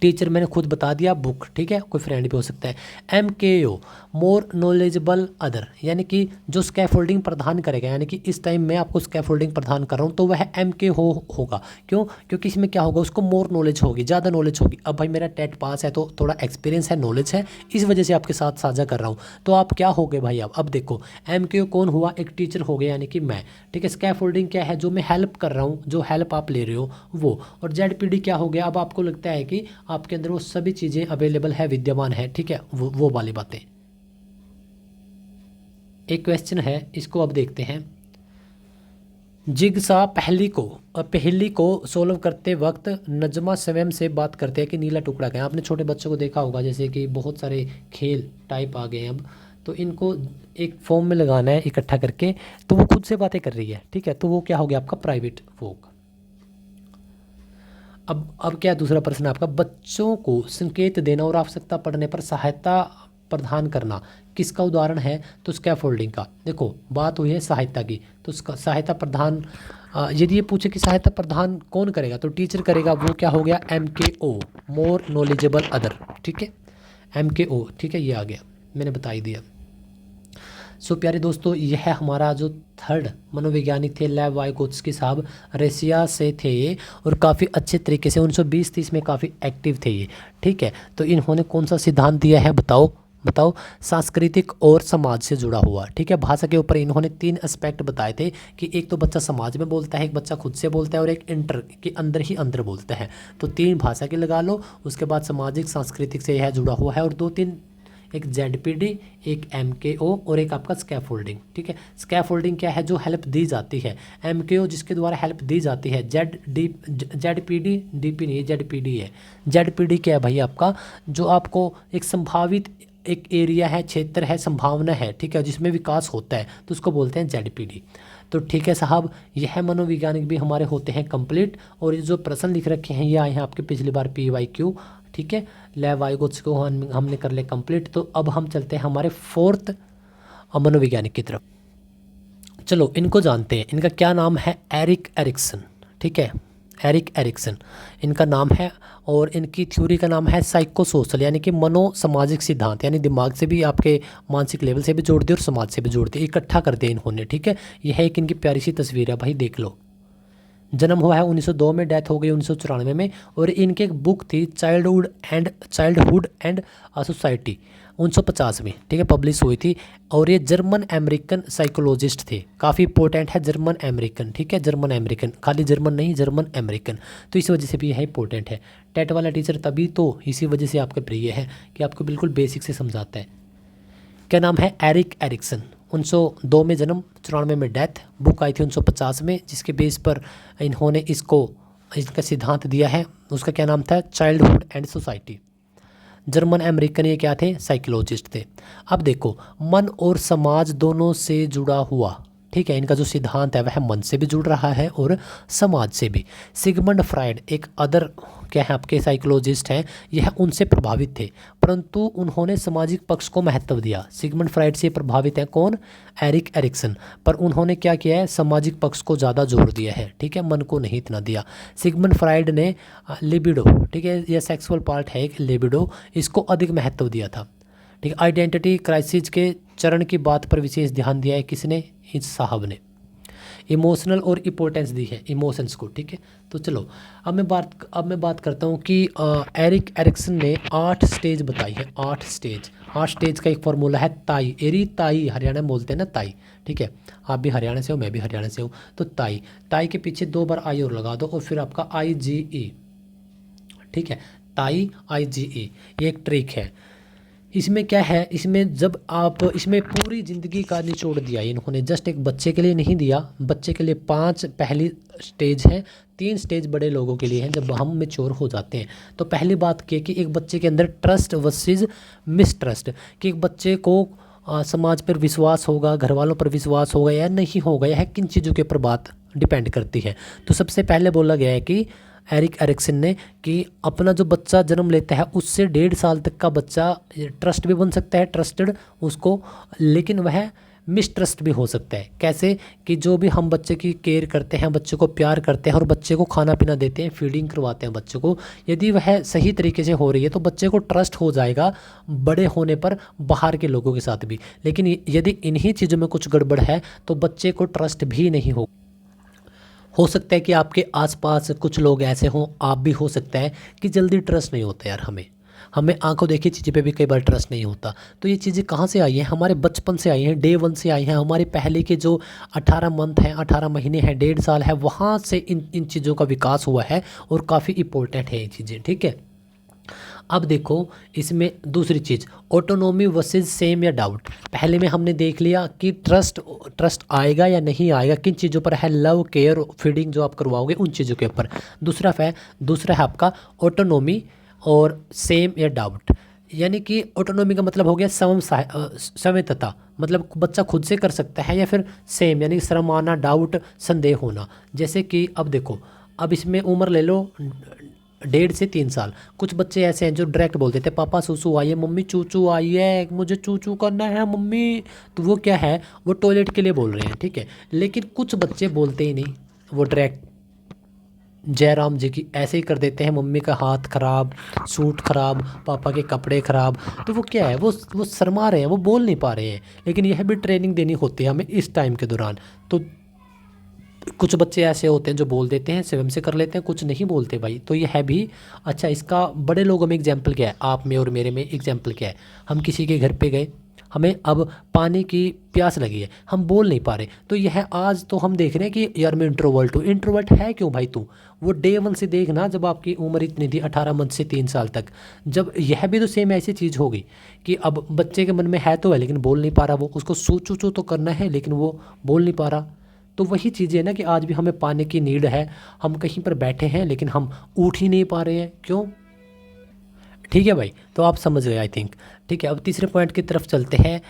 टीचर मैंने खुद बता दिया, बुक, ठीक है, कोई फ्रेंड भी हो सकता है। MKO मोर नॉलेजेबल अदर, यानी कि जो स्कैफोल्डिंग प्रदान करेगा, यानी कि इस टाइम मैं आपको स्कैफोल्डिंग प्रदान कर रहा हूँ तो वह MK होगा। क्यों? क्योंकि इसमें क्या होगा, उसको मोर नॉलेज होगी, ज़्यादा नॉलेज होगी। अब भाई मेरा टेट पास है तो थोड़ा एक्सपीरियंस है, नॉलेज है, इस वजह से आपके साथ साझा कर रहा हूँ। तो आप क्या हो गए भाई, अब देखो MKO कौन हुआ, एक टीचर हो गया यानी कि मैं, ठीक है। स्कैफोल्डिंग क्या है, जो मैं हेल्प कर रहा हूँ, जो हेल्प आप ले रहे हो वो। और ZPD क्या हो गया, अब आपको लगता है कि आपके अंदर वो सभी चीज़ें अवेलेबल है, विद्यमान है, ठीक है, वो वाली बातें। एक क्वेश्चन है, इसको अब देखते हैं। जिगसा पहेली को सोल्व करते वक्त नजमा स्वयं से बात करते हैं कि नीला टुकड़ा क्या है। आपने छोटे बच्चों को देखा होगा, जैसे कि बहुत सारे खेल टाइप आ गए हैं अब, तो इनको एक फॉर्म में लगाना है इकट्ठा करके, तो वो खुद से बातें कर रही है, ठीक है, तो वो क्या हो गया आपका प्राइवेट वोक। अब क्या दूसरा प्रश्न आपका, बच्चों को संकेत देना और आवश्यकता पड़ने पर सहायता प्रदान करना किसका उदाहरण है, तो स्कैफोल्डिंग का। देखो बात हुई है सहायता की, तो उसका सहायता प्रदान, यदि ये पूछे कि सहायता प्रदान कौन करेगा, तो टीचर करेगा, वो क्या हो गया MKO मोर नॉलेजेबल अदर, ठीक है, MKO, ठीक है, ये आ गया, मैंने बता ही दिया। सो प्यारे दोस्तों, यह हमारा जो थर्ड मनोवैज्ञानिक थे लेव वाइगोत्स्की साहब, रशिया से थे ये, और काफ़ी अच्छे तरीके से 1920-30 में काफ़ी एक्टिव थे ये, ठीक है। तो इन्होंने कौन सा सिद्धांत दिया है, बताओ सांस्कृतिक और समाज से जुड़ा हुआ, ठीक है। भाषा के ऊपर इन्होंने 3 एस्पेक्ट बताए थे, कि एक तो बच्चा समाज में बोलता है, एक बच्चा खुद से बोलता है, और एक इंटर के अंदर ही अंदर बोलता है। तो 3 भाषा के लगा लो, उसके बाद सामाजिक सांस्कृतिक से यह जुड़ा हुआ है, और 2-3, एक ZPD, एक MKO, और एक आपका स्कैफोल्डिंग, ठीक है। स्कैफोल्डिंग क्या है, जो हेल्प दी जाती है। MKO जिसके द्वारा हेल्प दी जाती है। ZPD DP नहीं, ZPD है। ZPD क्या है भाई, आपका जो आपको एक संभावित एक एरिया है, क्षेत्र है, संभावना है, ठीक है, जिसमें विकास होता है, तो उसको बोलते हैं ZPD। तो ठीक है साहब, यह मनोवैज्ञानिक भी हमारे होते हैं कंप्लीट, और ये जो प्रश्न लिख रखे हैं ये आए हैं आपके पिछली बार PYQ, ठीक है। लेव वाइगोत्स्की को हमने कर लिया कंप्लीट। तो अब हम चलते हैं हमारे 4th मनोवैज्ञानिक की तरफ। चलो इनको जानते हैं, इनका क्या नाम है, एरिक एरिक्सन, ठीक है, एरिक एरिक्सन इनका नाम है, और इनकी थ्योरी का नाम है साइकोसोशल, यानी कि मनो सामाजिक सिद्धांत, यानी दिमाग से भी, आपके मानसिक लेवल से भी जोड़ दिए और समाज से भी जोड़ दिए, इकट्ठा कर दिया इन्होंने, ठीक है। यह एक इनकी प्यारी सी तस्वीर है भाई, देख लो। जन्म हुआ है 1902 में, डेथ हो गई 1994 में, और इनकी एक बुक थी चाइल्डहुड एंड सोसाइटी 1950 में, ठीक है, पब्लिश हुई थी। और ये जर्मन अमेरिकन साइकोलॉजिस्ट थे, काफ़ी इंपॉर्टेंट है, जर्मन अमेरिकन, ठीक है, जर्मन अमेरिकन, खाली जर्मन नहीं, जर्मन अमेरिकन। तो इस वजह से भी यह इंपॉर्टेंट है। टेट वाला टीचर तभी तो इसी वजह से आपके प्रिय है कि आपको बिल्कुल बेसिक से समझाता है। क्या नाम है, एरिक एरिक्सन, 1902 में जन्म, 94 में डेथ। बुक आई थी 1950 में, जिसके बेस पर इन्होंने इसका सिद्धांत दिया है। उसका क्या नाम था, childhood and society. German American ये क्या थे, साइकोलॉजिस्ट थे। अब देखो, मन और समाज दोनों से जुड़ा हुआ, ठीक है, इनका जो सिद्धांत है वह मन से भी जुड़ रहा है और समाज से भी। सिगमंड फ्राइड एक अदर क्या है आपके साइकोलॉजिस्ट हैं, यह उनसे प्रभावित थे, परंतु उन्होंने सामाजिक पक्ष को महत्व दिया। सिगमंड फ्राइड से प्रभावित है कौन, एरिक एरिक्सन, पर उन्होंने क्या किया है, सामाजिक पक्ष को ज़्यादा जोर दिया है, ठीक है, मन को नहीं इतना दिया। सिगमंड फ्राइड ने लिबिडो, ठीक है, यह सेक्सुअल पार्ट है एक, लिबिडो, इसको अधिक महत्व दिया था, ठीक है। आइडेंटिटी क्राइसिस के चरण की बात पर विशेष ध्यान दिया है किसने, इस साहब ने। इमोशनल और इम्पोर्टेंस दी है इमोशंस को, ठीक है। तो चलो अब मैं बात करता हूँ कि एरिक एरिक्सन ने 8 स्टेज बताई है, 8 स्टेज का एक फार्मूला है ताई, हरियाणा में बोलते हैं ना ताई, ठीक है। आप भी हरियाणा से हो, मैं भी हरियाणा से हूँ, तो ताई के पीछे 2 बार आई और लगा दो, और फिर आपका IGE, ठीक है, ताई IGE, ये एक ट्रिक है। इसमें क्या है, इसमें जब आप इसमें पूरी ज़िंदगी का निचोड़ दिया इन्होंने, जस्ट एक बच्चे के लिए नहीं दिया। बच्चे के लिए 5 पहली स्टेज है, 3 स्टेज बड़े लोगों के लिए हैं जब हम मैच्योर हो जाते हैं। तो पहली बात क्या कि एक बच्चे के अंदर ट्रस्ट वर्सेस मिसट्रस्ट, कि एक बच्चे को समाज पर विश्वास होगा, घर वालों पर विश्वास होगा या नहीं होगा, यह किन चीज़ों के ऊपर बात डिपेंड करती है। तो सबसे पहले बोला गया है कि एरिक एरिक्सन ने कि अपना जो बच्चा जन्म लेता है उससे 1.5 साल तक का बच्चा ट्रस्ट भी बन सकता है, ट्रस्टेड उसको, लेकिन वह मिसट्रस्ट भी हो सकता है। कैसे कि जो भी हम बच्चे की केयर करते हैं, बच्चे को प्यार करते हैं और बच्चे को खाना पीना देते हैं, फीडिंग करवाते हैं बच्चे को, यदि वह सही तरीके से हो रही है तो बच्चे को ट्रस्ट हो जाएगा बड़े होने पर बाहर के लोगों के साथ भी। लेकिन यदि इन्हीं चीज़ों में कुछ गड़बड़ है तो बच्चे को ट्रस्ट भी नहीं हो सकता है कि आपके आसपास कुछ लोग ऐसे हों, आप भी हो सकता है कि जल्दी ट्रस्ट नहीं होता यार। हमें आंखों देखी चीज़ें पे भी कई बार ट्रस्ट नहीं होता। तो ये चीज़ें कहाँ से आई हैं? हमारे बचपन से आई हैं, डे 1 से आई हैं। हमारे पहले के जो 18 मंथ हैं, 18 महीने हैं, 1.5 साल है, वहाँ से इन चीज़ों का विकास हुआ है और काफ़ी इंपॉर्टेंट है ये चीज़ें, ठीक है। अब देखो इसमें दूसरी चीज़, ऑटोनॉमी वर्सेस सेम या डाउट। पहले में हमने देख लिया कि ट्रस्ट आएगा या नहीं आएगा, किन चीज़ों पर है, लव, केयर, फीडिंग जो आप करवाओगे उन चीज़ों के ऊपर। दूसरा है आपका ऑटोनॉमी और सेम या डाउट। यानी कि ऑटोनॉमी का मतलब हो गया स्वायत्तता, मतलब बच्चा खुद से कर सकता है, या फिर सेम यानी शर्म आना, डाउट, संदेह होना। जैसे कि अब देखो, अब इसमें उम्र ले लो 1.5 से 3 साल। कुछ बच्चे ऐसे हैं जो डायरेक्ट बोल देते हैं पापा सूसू आई है, मम्मी चूचू आई है, मुझे चूचू करना है मम्मी। तो वो क्या है, वो टॉयलेट के लिए बोल रहे हैं, ठीक है। लेकिन कुछ बच्चे बोलते ही नहीं, वो डायरेक्ट जयराम जी की ऐसे ही कर देते हैं, मम्मी का हाथ ख़राब, सूट ख़राब, पापा के कपड़े ख़राब। तो वो क्या है, वो शर्मा रहे हैं, वो बोल नहीं पा रहे हैं। लेकिन यह भी ट्रेनिंग देनी होती है हमें इस टाइम के दौरान। तो कुछ बच्चे ऐसे होते हैं जो बोल देते हैं, स्वयं से कर लेते हैं, कुछ नहीं बोलते भाई। तो ये है भी अच्छा। इसका बड़े लोगों में एग्जाम्पल क्या है, आप में और मेरे में एग्जाम्पल क्या है? हम किसी के घर पे गए, हमें अब पानी की प्यास लगी है, हम बोल नहीं पा रहे। तो यह आज तो हम देख रहे हैं कि यार मैं इंट्रोवर्ट हूँ। इंट्रोवर्ट है क्यों भाई तू? वो डे 1 से देखना, जब आपकी उम्र इतनी थी 18 मंथ से 3 साल तक, जब यह भी तो सेम ऐसी चीज़ होगी कि अब बच्चे के मन में है तो है लेकिन बोल नहीं पा रहा। वो उसको सूचू चू तो करना है लेकिन वो बोल नहीं पा रहा। तो वही चीज़ें है ना कि आज भी हमें पानी की नीड है। हम कहीं पर बैठे हैं लेकिन हम उठ ही नहीं पा रहे हैं, क्यों? ठीक है भाई, तो आप समझ गए आई थिंक। ठीक है, अब तीसरे पॉइंट की तरफ चलते हैं,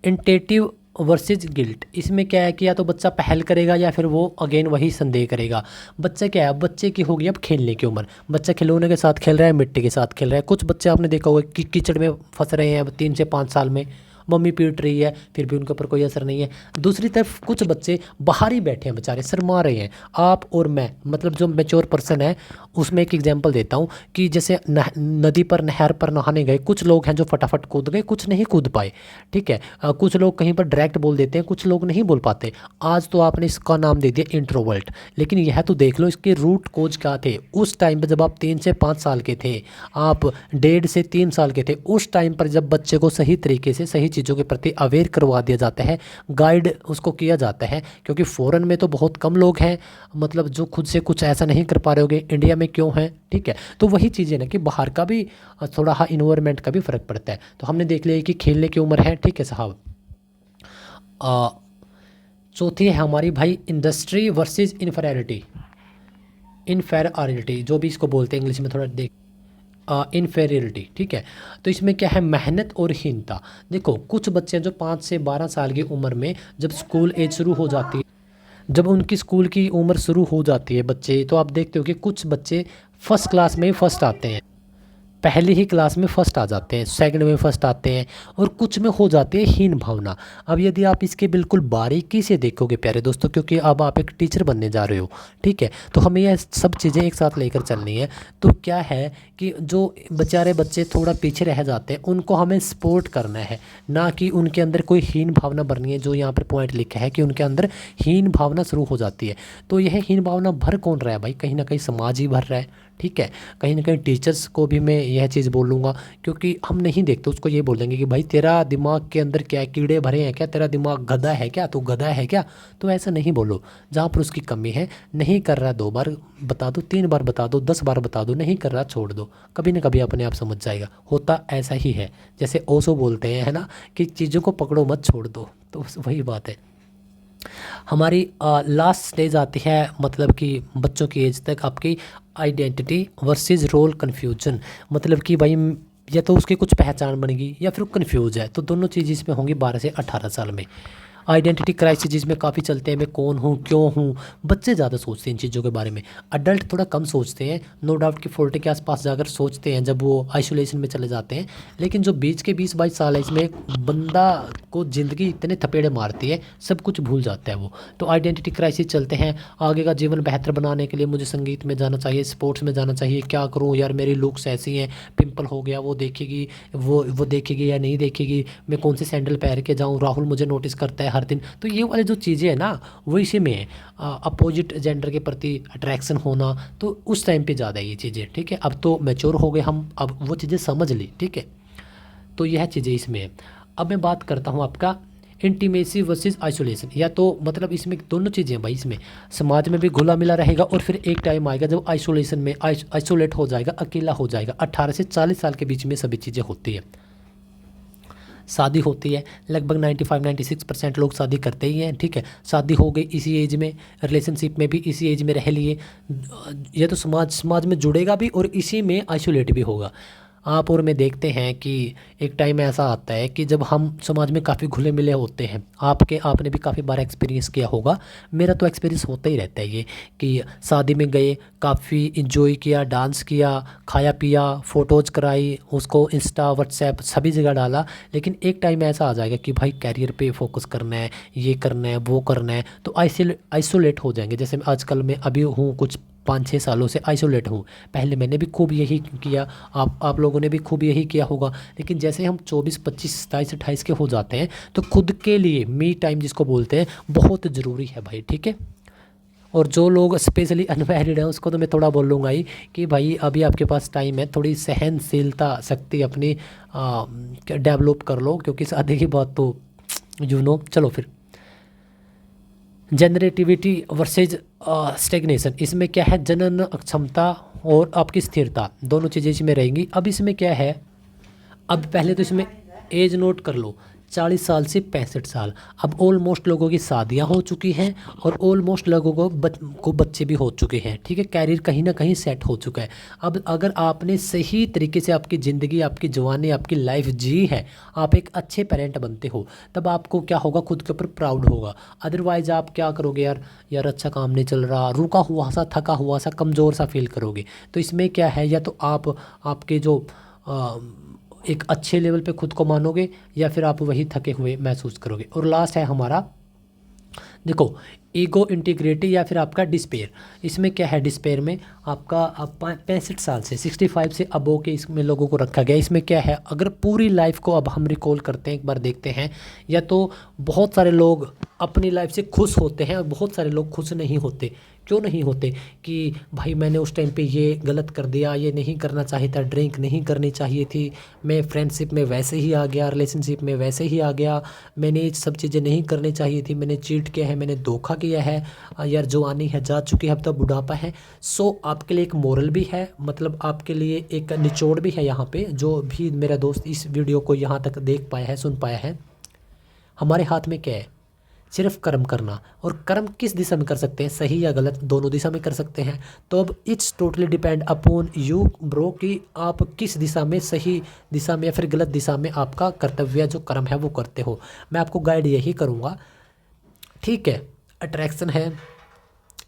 इंटेटिव वर्सेस गिल्ट। इसमें क्या है कि या तो बच्चा पहल करेगा या फिर वो अगेन वही संदेह करेगा। बच्चा क्या है, बच्चे की होगी अब खेलने की उम्र, बच्चा खिलौने के साथ खेल रहा है, मिट्टी के साथ खेल रहा है। कुछ बच्चे आपने देखा होगा कि कीचड़ में फंस रहे हैं अब 3 से 5 साल में, मम्मी पीट रही है फिर भी उनके ऊपर कोई असर नहीं है। दूसरी तरफ कुछ बच्चे बाहर ही बैठे हैं बेचारे, शर्मा रहे हैं। आप और मैं, मतलब जो मैच्योर पर्सन है, उसमें एक एग्जांपल देता हूँ कि जैसे नदी पर, नहर पर नहाने गए, कुछ लोग हैं जो फटाफट कूद गए, कुछ नहीं कूद पाए, ठीक है। कुछ लोग कहीं पर डायरेक्ट बोल देते हैं, कुछ लोग नहीं बोल पाते। आज तो आपने इसका नाम दे दिया इंट्रोवर्ट, लेकिन यह तो देख लो इसके रूट कोज क्या थे। उस टाइम पर जब आप 3 से 5 साल के थे, आप 1.5 से 3 साल के थे, उस टाइम पर जब बच्चे को सही तरीके से सही चीज़ों के प्रति अवेयर करवा दिया जाता है, गाइड उसको किया जाता है। क्योंकि फ़ॉरेन में तो बहुत कम लोग हैं, मतलब जो खुद से कुछ ऐसा नहीं कर पा रहे होगे, इंडिया में क्यों हैं, ठीक है। तो वही चीज़ें ना कि बाहर का भी थोड़ा हाँ इन्वायरमेंट का भी फ़र्क पड़ता है। तो हमने देख लिया कि खेलने की उम्र है, ठीक है साहब। चौथी है हमारी भाई इंडस्ट्री वर्सेस इन्फेरियरिटी। इन्फेरियरिटी जो भी इसको बोलते हैं इंग्लिश में, थोड़ा देख, इन्फेरियरिटी, ठीक है। तो इसमें क्या है, मेहनत और हीनता। देखो कुछ बच्चे जो 5 से 12 साल की उम्र में जब स्कूल एज शुरू हो जाती है, जब उनकी स्कूल की उम्र शुरू हो जाती है बच्चे, तो आप देखते हो कि कुछ बच्चे फर्स्ट क्लास में फर्स्ट आते हैं, पहली ही क्लास में फ़र्स्ट आ जाते हैं, सेकंड में फ़र्स्ट आते हैं, और कुछ में हो जाती है हीन भावना। अब यदि आप इसके बिल्कुल बारीकी से देखोगे प्यारे दोस्तों, क्योंकि अब आप एक टीचर बनने जा रहे हो, ठीक है, तो हमें यह सब चीज़ें एक साथ लेकर चलनी है। तो क्या है कि जो बेचारे बच्चे थोड़ा पीछे रह जाते हैं उनको हमें सपोर्ट करना है, ना कि उनके अंदर कोई हीन भावना भरनी है। जो यहाँ पर पॉइंट लिखा है कि उनके अंदर हीन भावना शुरू हो जाती है, तो यह हीन भावना भर कौन रहा है भाई? कहीं ना कहीं समाज ही भर रहा है, ठीक है। कहीं ना कहीं टीचर्स को भी मैं यह चीज़ बोलूँगा, क्योंकि हम नहीं देखते, उसको ये बोल देंगे कि भाई तेरा दिमाग के अंदर क्या है, कीड़े भरे हैं क्या, तेरा दिमाग गधा है क्या, तू गधा है क्या। तो ऐसा नहीं बोलो। जहाँ पर उसकी कमी है, नहीं कर रहा 2 बार बता दो, 3 बार बता दो, 10 बार बता दो, नहीं कर रहा छोड़ दो, कभी ना कभी अपने आप समझ जाएगा। होता ऐसा ही है, जैसे ओशो बोलते हैं, है ना, कि चीज़ों को पकड़ो मत छोड़ दो। तो वही बात है। हमारी लास्ट स्टेज आती है, मतलब कि बच्चों की एज तक, आपकी आइडेंटिटी वर्सेस रोल कन्फ्यूजन। मतलब कि भाई या तो उसकी कुछ पहचान बनेगी या फिर वो कन्फ्यूज है, तो दोनों चीज़ इसमें होंगी 12 से 18 साल में। आइडेंटिटी क्राइसिस जिसमें काफ़ी चलते हैं, मैं कौन हूँ, क्यों हूँ। बच्चे ज़्यादा सोचते हैं इन चीज़ों के बारे में, अडल्ट थोड़ा कम सोचते हैं। नो डाउट कि 40 के आसपास जाकर सोचते हैं जब वो आइसोलेशन में चले जाते हैं। लेकिन जो बीच के 20-22 साल है, इसमें बंदा को ज़िंदगी इतने थपेड़े मारती है, सब कुछ भूल जाता है वो। तो आइडेंटिटी क्राइसिस चलते हैं। आगे का जीवन बेहतर बनाने के लिए मुझे संगीत में जाना चाहिए, स्पोर्ट्स में जाना चाहिए, क्या करूँ यार, मेरी लुक्स ऐसी हैं, पिंपल हो गया, वो देखेगी, वो देखेगी या नहीं देखेगी, मैं कौन से सैंडल पहन के जाऊँ, राहुल मुझे नोटिस करता है हर दिन। तो ये वाले जो चीज़ें हैं ना, वो इसी में है। अपोजिट जेंडर के प्रति अट्रैक्शन होना, तो उस टाइम पे ज़्यादा है ये चीज़ें, ठीक है। अब तो मैच्योर हो गए हम, अब वो चीज़ें समझ ली, ठीक है। तो यह चीज़ें इसमें है। अब मैं बात करता हूँ आपका इंटीमेसी वर्सेस आइसोलेशन। या तो मतलब इसमें दोनों चीज़ें हैं भाई, इसमें समाज में भी घुला मिला रहेगा, और फिर एक टाइम आएगा जब आइसोलेशन में आइसोलेट हो जाएगा, अकेला हो जाएगा। 18 से 40 साल के बीच में सभी चीज़ें होती है। शादी होती है, लगभग 95-96% लोग शादी करते ही हैं, ठीक है। शादी हो गई इसी एज में, रिलेशनशिप में भी इसी एज में रह लिए, ये तो समाज में जुड़ेगा भी और इसी में आइसोलेट भी होगा। आप और मैं देखते हैं कि एक टाइम ऐसा आता है कि जब हम समाज में काफ़ी घुले मिले होते हैं। आपने भी काफ़ी बार एक्सपीरियंस किया होगा, मेरा तो एक्सपीरियंस होता ही रहता है ये, कि शादी में गए, काफ़ी इंजॉय किया, डांस किया, खाया पिया, फ़ोटोज़ कराई, उसको इंस्टा व्हाट्सएप सभी जगह डाला। लेकिन एक टाइम ऐसा आ जाएगा कि भाई कैरियर पे फोकस करना है, ये करना है, वो करना है, तो आइसोलेट हो जाएंगे। जैसे अभी मैं अभी हूँ, कुछ 5-6 सालों से आइसोलेट हूँ। पहले मैंने भी खूब यही किया, आप लोगों ने भी खूब यही किया होगा। लेकिन जैसे हम 24, 25, 27, 28 के हो जाते हैं, तो खुद के लिए मी टाइम जिसको बोलते हैं, बहुत ज़रूरी है भाई, ठीक है। और जो लोग स्पेशली अनमैरिड हैं, उसको तो मैं थोड़ा बोलूँगा ही कि भाई अभी आपके पास टाइम है, थोड़ी सहनशीलता शक्ति अपनी डेवलप कर लो, क्योंकि शादी की बात तो चलो फिर। जनरेटिविटी वर्सेज स्टेगनेशन, इसमें क्या है, जनन क्षमता और आपकी स्थिरता, दोनों चीज़ें इसमें रहेंगी। अब इसमें क्या है, अब पहले तो इसमें एज नोट कर लो, 40 साल से 65 साल। अब ऑलमोस्ट लोगों की शादियां हो चुकी हैं और ऑलमोस्ट लोगों को बच्चे भी हो चुके हैं, ठीक है। कैरियर कहीं ना कहीं सेट हो चुका है। अब अगर आपने सही तरीके से आपकी ज़िंदगी, आपकी जवानी, आपकी लाइफ जी है, आप एक अच्छे पेरेंट बनते हो, तब आपको क्या होगा, खुद के ऊपर प्राउड होगा। अदरवाइज़ आप क्या करोगे, यार अच्छा काम नहीं चल रहा, रुका हुआ सा, थका हुआ सा, कमज़ोर सा फील करोगे। तो इसमें क्या है, या तो आपके जो एक अच्छे लेवल पे खुद को मानोगे, या फिर आप वही थके हुए महसूस करोगे। और लास्ट है हमारा, देखो, ईगो इंटीग्रिटी या फिर आपका डिस्पेयर। इसमें क्या है, डिस्पेयर में आपका 65 साल से 65 से अबो के इसमें लोगों को रखा गया। इसमें क्या है, अगर पूरी लाइफ को अब हम रिकॉल करते हैं, एक बार देखते हैं, या तो बहुत सारे लोग अपनी लाइफ से खुश होते हैं और बहुत सारे लोग खुश नहीं होते। क्यों नहीं होते, कि भाई मैंने उस टाइम पे ये गलत कर दिया, ये नहीं करना चाहिए था, ड्रिंक नहीं करनी चाहिए थी, मैं फ्रेंडशिप में वैसे ही आ गया, रिलेशनशिप में वैसे ही आ गया, मैंने ये सब चीज़ें नहीं करनी चाहिए थी, मैंने चीट किया है, मैंने धोखा किया है, यार जवानी है जा चुकी है, अब तो बुढ़ापा है। सो आपके लिए एक मोरल भी है, मतलब आपके लिए एक निचोड़ भी है यहाँ पे। जो भी मेरा दोस्त इस वीडियो को यहाँ तक देख पाया है, सुन पाया है, हमारे हाथ में क्या है, सिर्फ कर्म करना। और कर्म किस दिशा में कर सकते हैं, सही या गलत, दोनों दिशा में कर सकते हैं। तो अब it's totally depend upon you bro, कि आप किस दिशा में, सही दिशा में या फिर गलत दिशा में आपका कर्तव्य जो कर्म है वो करते हो। मैं आपको गाइड यही करूँगा, ठीक है। अट्रैक्शन है,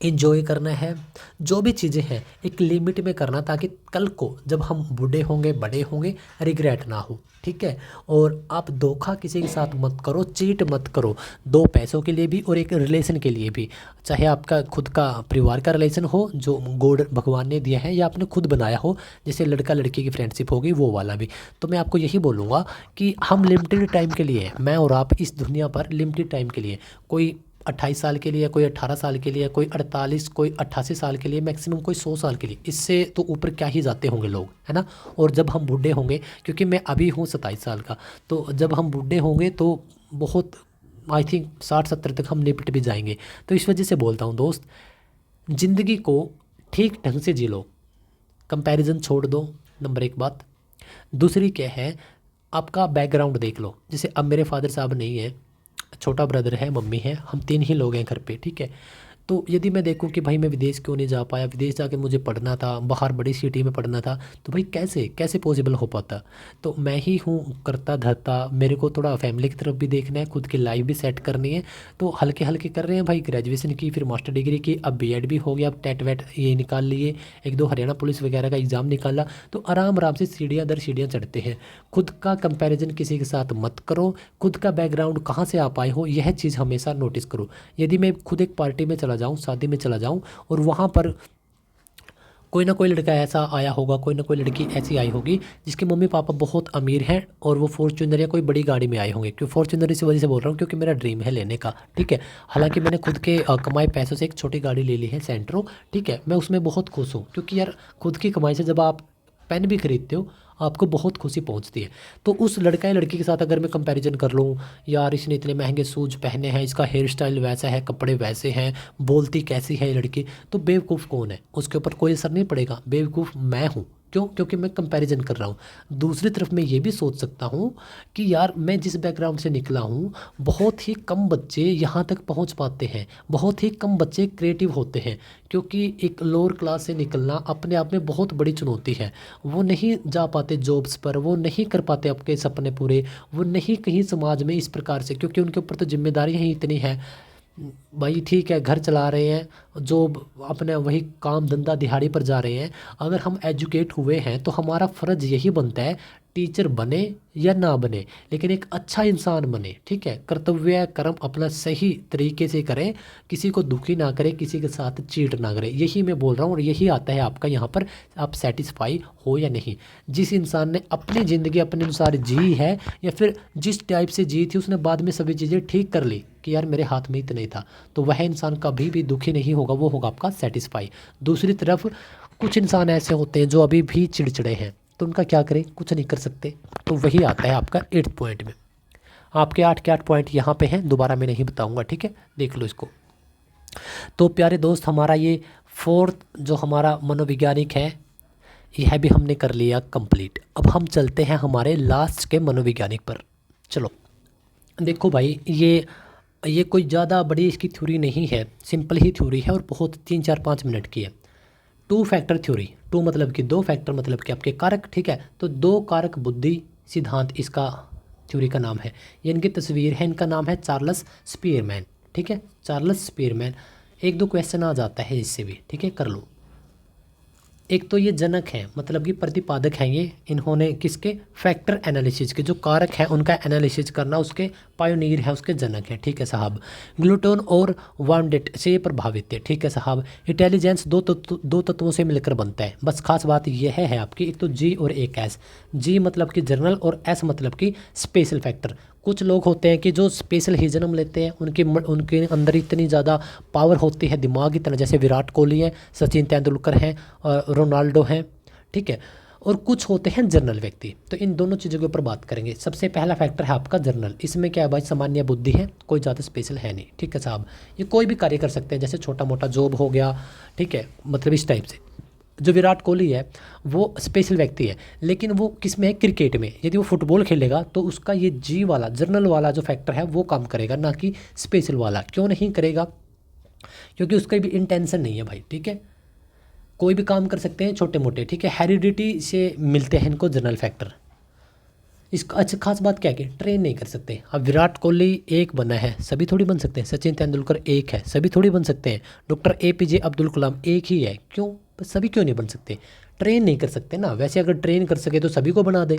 इंजॉय करना है, जो भी चीज़ें हैं एक लिमिट में करना, ताकि कल को जब हम बूढ़े होंगे, बड़े होंगे, रिग्रेट ना हो, ठीक है। और आप धोखा किसी के साथ मत करो, चीट मत करो, 2 पैसों के लिए भी और एक रिलेशन के लिए भी। चाहे आपका खुद का परिवार का रिलेशन हो जो गॉड भगवान ने दिया है, या आपने खुद बनाया हो, जैसे लड़का लड़की की फ्रेंडशिप होगी, वो वाला भी। तो मैं आपको यही बोलूँगा कि हम लिमिटेड टाइम के लिए, मैं और आप इस दुनिया पर लिमिटेड टाइम के लिए, कोई 28 साल के लिए, कोई 18 साल के लिए, कोई 48, कोई 88 साल के लिए, मैक्सिमम कोई 100 साल के लिए। इससे तो ऊपर क्या ही जाते होंगे लोग, है ना। और जब हम बूढ़े होंगे, क्योंकि मैं अभी हूँ 27 साल का, तो जब हम बूढ़े होंगे तो बहुत आई थिंक 60-70 तक हम निपट भी जाएंगे। तो इस वजह से बोलता हूँ दोस्त, ज़िंदगी को ठीक ढंग से जी लो, कंपैरिजन छोड़ दो, नंबर 1 बात। दूसरी क्या है, आपका बैकग्राउंड देख लो। जैसे अब मेरे फादर साहब नहीं है, छोटा ब्रदर है, मम्मी है, हम 3 ही लोग हैं घर पे, ठीक है। तो यदि मैं देखूं कि भाई मैं विदेश क्यों नहीं जा पाया, विदेश जाके मुझे पढ़ना था, बाहर बड़ी सिटी में पढ़ना था, तो भाई कैसे कैसे पॉसिबल हो पाता। तो मैं ही हूँ करता धरता, मेरे को थोड़ा फैमिली की तरफ भी देखना है, खुद की लाइफ भी सेट करनी है। तो हल्के हल्के कर रहे हैं भाई, ग्रेजुएशन की, फिर मास्टर डिग्री की, अब बीएड भी हो गया, अब टेट वेट ये निकाल लिए, 1-2 हरियाणा पुलिस वगैरह का एग्ज़ाम निकाला। तो आराम आराम से सीढ़ियाँ दर सीढ़ियाँ चढ़ते हैं। खुद का कंपैरिजन किसी के साथ मत करो, खुद का बैकग्राउंड कहाँ से आप आए हो यह चीज़ हमेशा नोटिस करो। यदि मैं खुद एक पार्टी में चला जाऊँ, शादी में चला जाऊँ, और वहाँ पर कोई ना कोई लड़का ऐसा आया होगा, कोई ना कोई लड़की ऐसी आई होगी जिसके मम्मी पापा बहुत अमीर हैं, और वो फॉर्च्यूनर या कोई बड़ी गाड़ी में आए होंगे। क्यों फॉर्च्यूनर इस वजह से बोल रहा हूँ क्योंकि मेरा ड्रीम है लेने का, ठीक है। हालांकि मैंने खुद के कमाए पैसों से एक छोटी गाड़ी ले ली है, सेंट्रो, ठीक है। मैं उसमें बहुत खुश हूँ, क्योंकि यार खुद की कमाई से जब आप पेन भी खरीदते हो आपको बहुत खुशी पहुंचती है। तो उस लड़का या लड़की के साथ अगर मैं कंपैरिजन कर लूँ, यार इसने इतने महंगे शूज पहने हैं, इसका हेयर स्टाइल वैसा है, कपड़े वैसे हैं, बोलती कैसी है ये लड़की, तो बेवकूफ़ कौन है, उसके ऊपर कोई असर नहीं पड़ेगा। बेवकूफ़ मैं हूँ, क्यों? क्योंकि मैं कंपैरिजन कर रहा हूँ। दूसरी तरफ मैं ये भी सोच सकता हूँ कि यार मैं जिस बैकग्राउंड से निकला हूँ, बहुत ही कम बच्चे यहाँ तक पहुँच पाते हैं, बहुत ही कम बच्चे क्रिएटिव होते हैं, क्योंकि एक लोअर क्लास से निकलना अपने आप में बहुत बड़ी चुनौती है। वो नहीं जा पाते जॉब्स पर, वो नहीं कर पाते आपके सपने पूरे, वो नहीं कहीं समाज में इस प्रकार से, क्योंकि उनके ऊपर तो जिम्मेदारियाँ ही इतनी हैं। भाई ठीक है, घर चला रहे हैं, जॉब अपने वही काम धंधा दिहाड़ी पर जा रहे हैं। अगर हम एजुकेट हुए हैं तो हमारा फ़र्ज़ यही बनता है, टीचर बने या ना बने, लेकिन एक अच्छा इंसान बने, ठीक है। कर्तव्य कर्म अपना सही तरीके से करें, किसी को दुखी ना करें, किसी के साथ चीट ना करें। यही मैं बोल रहा हूँ, और यही आता है आपका यहाँ पर, आप सेटिस्फाई हो या नहीं। जिस इंसान ने अपनी ज़िंदगी अपने अनुसार जी है, या फिर जिस टाइप से जी थी उसने बाद में सभी चीज़ें ठीक कर ली कि यार मेरे हाथ में इतना ही था, तो वह इंसान कभी भी दुखी नहीं होगा, वो होगा आपका सेटिस्फाई। दूसरी तरफ कुछ इंसान ऐसे होते हैं जो अभी भी चिड़चिड़े हैं, तो उनका क्या करें, कुछ नहीं कर सकते। तो वही आता है आपका 8th पॉइंट में। आपके 8 के 8 पॉइंट यहाँ पे हैं, दोबारा मैं नहीं बताऊँगा, ठीक है, देख लो इसको। तो प्यारे दोस्त, हमारा ये 4th जो हमारा मनोवैज्ञानिक है, यह भी हमने कर लिया कंप्लीट। अब हम चलते हैं हमारे लास्ट के मनोवैज्ञानिक पर। चलो देखो भाई, ये कोई ज़्यादा बड़ी इसकी थ्योरी नहीं है, सिंपल ही थ्योरी है, और बहुत 3-4-5 मिनट की है। 2 फैक्टर थ्योरी, 2 मतलब कि 2 फैक्टर मतलब कि आपके कारक, ठीक है। तो 2 कारक बुद्धि सिद्धांत इसका थ्योरी का नाम है। ये इनकी तस्वीर है, इनका नाम है चार्ल्स स्पीयरमैन, ठीक है, चार्ल्स स्पीयरमैन। 1-2 क्वेश्चन आ जाता है इससे भी, ठीक है, कर लो। एक तो ये जनक हैं, मतलब कि प्रतिपादक हैं ये, इन्होंने किसके, फैक्टर एनालिसिस के, जो कारक हैं उनका एनालिसिस करना, उसके पायोनियर है, उसके जनक हैं, ठीक है साहब। ग्लूटोन और वार्डेट से ये प्रभावित है, ठीक है साहब। इंटेलिजेंस दो तत्वों से मिलकर बनता है, बस खास बात यह है आपकी, एक तो जी और एक एस। जी मतलब कि जर्नल, और एस मतलब कि स्पेशल फैक्टर। कुछ लोग होते हैं कि जो स्पेशल ही जन्म लेते हैं, उनके अंदर इतनी ज़्यादा पावर होती है, दिमाग इतना, जैसे विराट कोहली हैं, सचिन तेंदुलकर हैं, और रोनाल्डो हैं, ठीक है। और कुछ होते हैं जनरल व्यक्ति। तो इन दोनों चीज़ों के ऊपर बात करेंगे। सबसे पहला फैक्टर है आपका जनरल। इसमें क्या है भाई, सामान्य बुद्धि है, कोई ज़्यादा स्पेशल है नहीं, ठीक है साहब। ये कोई भी कार्य कर सकते हैं, जैसे छोटा मोटा जॉब हो गया, ठीक है, मतलब इस टाइप से। जो विराट कोहली है वो स्पेशल व्यक्ति है, लेकिन वो किस में है, क्रिकेट में। यदि वो फुटबॉल खेलेगा तो उसका ये जी वाला, जर्नल वाला जो फैक्टर है वो काम करेगा, ना कि स्पेशल वाला। क्यों नहीं करेगा, क्योंकि उसका भी इंटेंशन नहीं है भाई, ठीक है। कोई भी काम कर सकते हैं छोटे मोटे, ठीक है, हेरिडिटी से मिलते हैं इनको जर्नल फैक्टर। इसका अच्छा खास बात क्या है कि ट्रेन नहीं कर सकते। अब विराट कोहली एक बना है, सभी थोड़ी बन सकते हैं। सचिन तेंदुलकर एक है, सभी थोड़ी बन सकते हैं। डॉक्टर APJ अब्दुल कलाम एक ही है, क्यों, सभी क्यों नहीं बन सकते, ट्रेन नहीं कर सकते ना। वैसे अगर ट्रेन कर सके तो सभी को बना दे।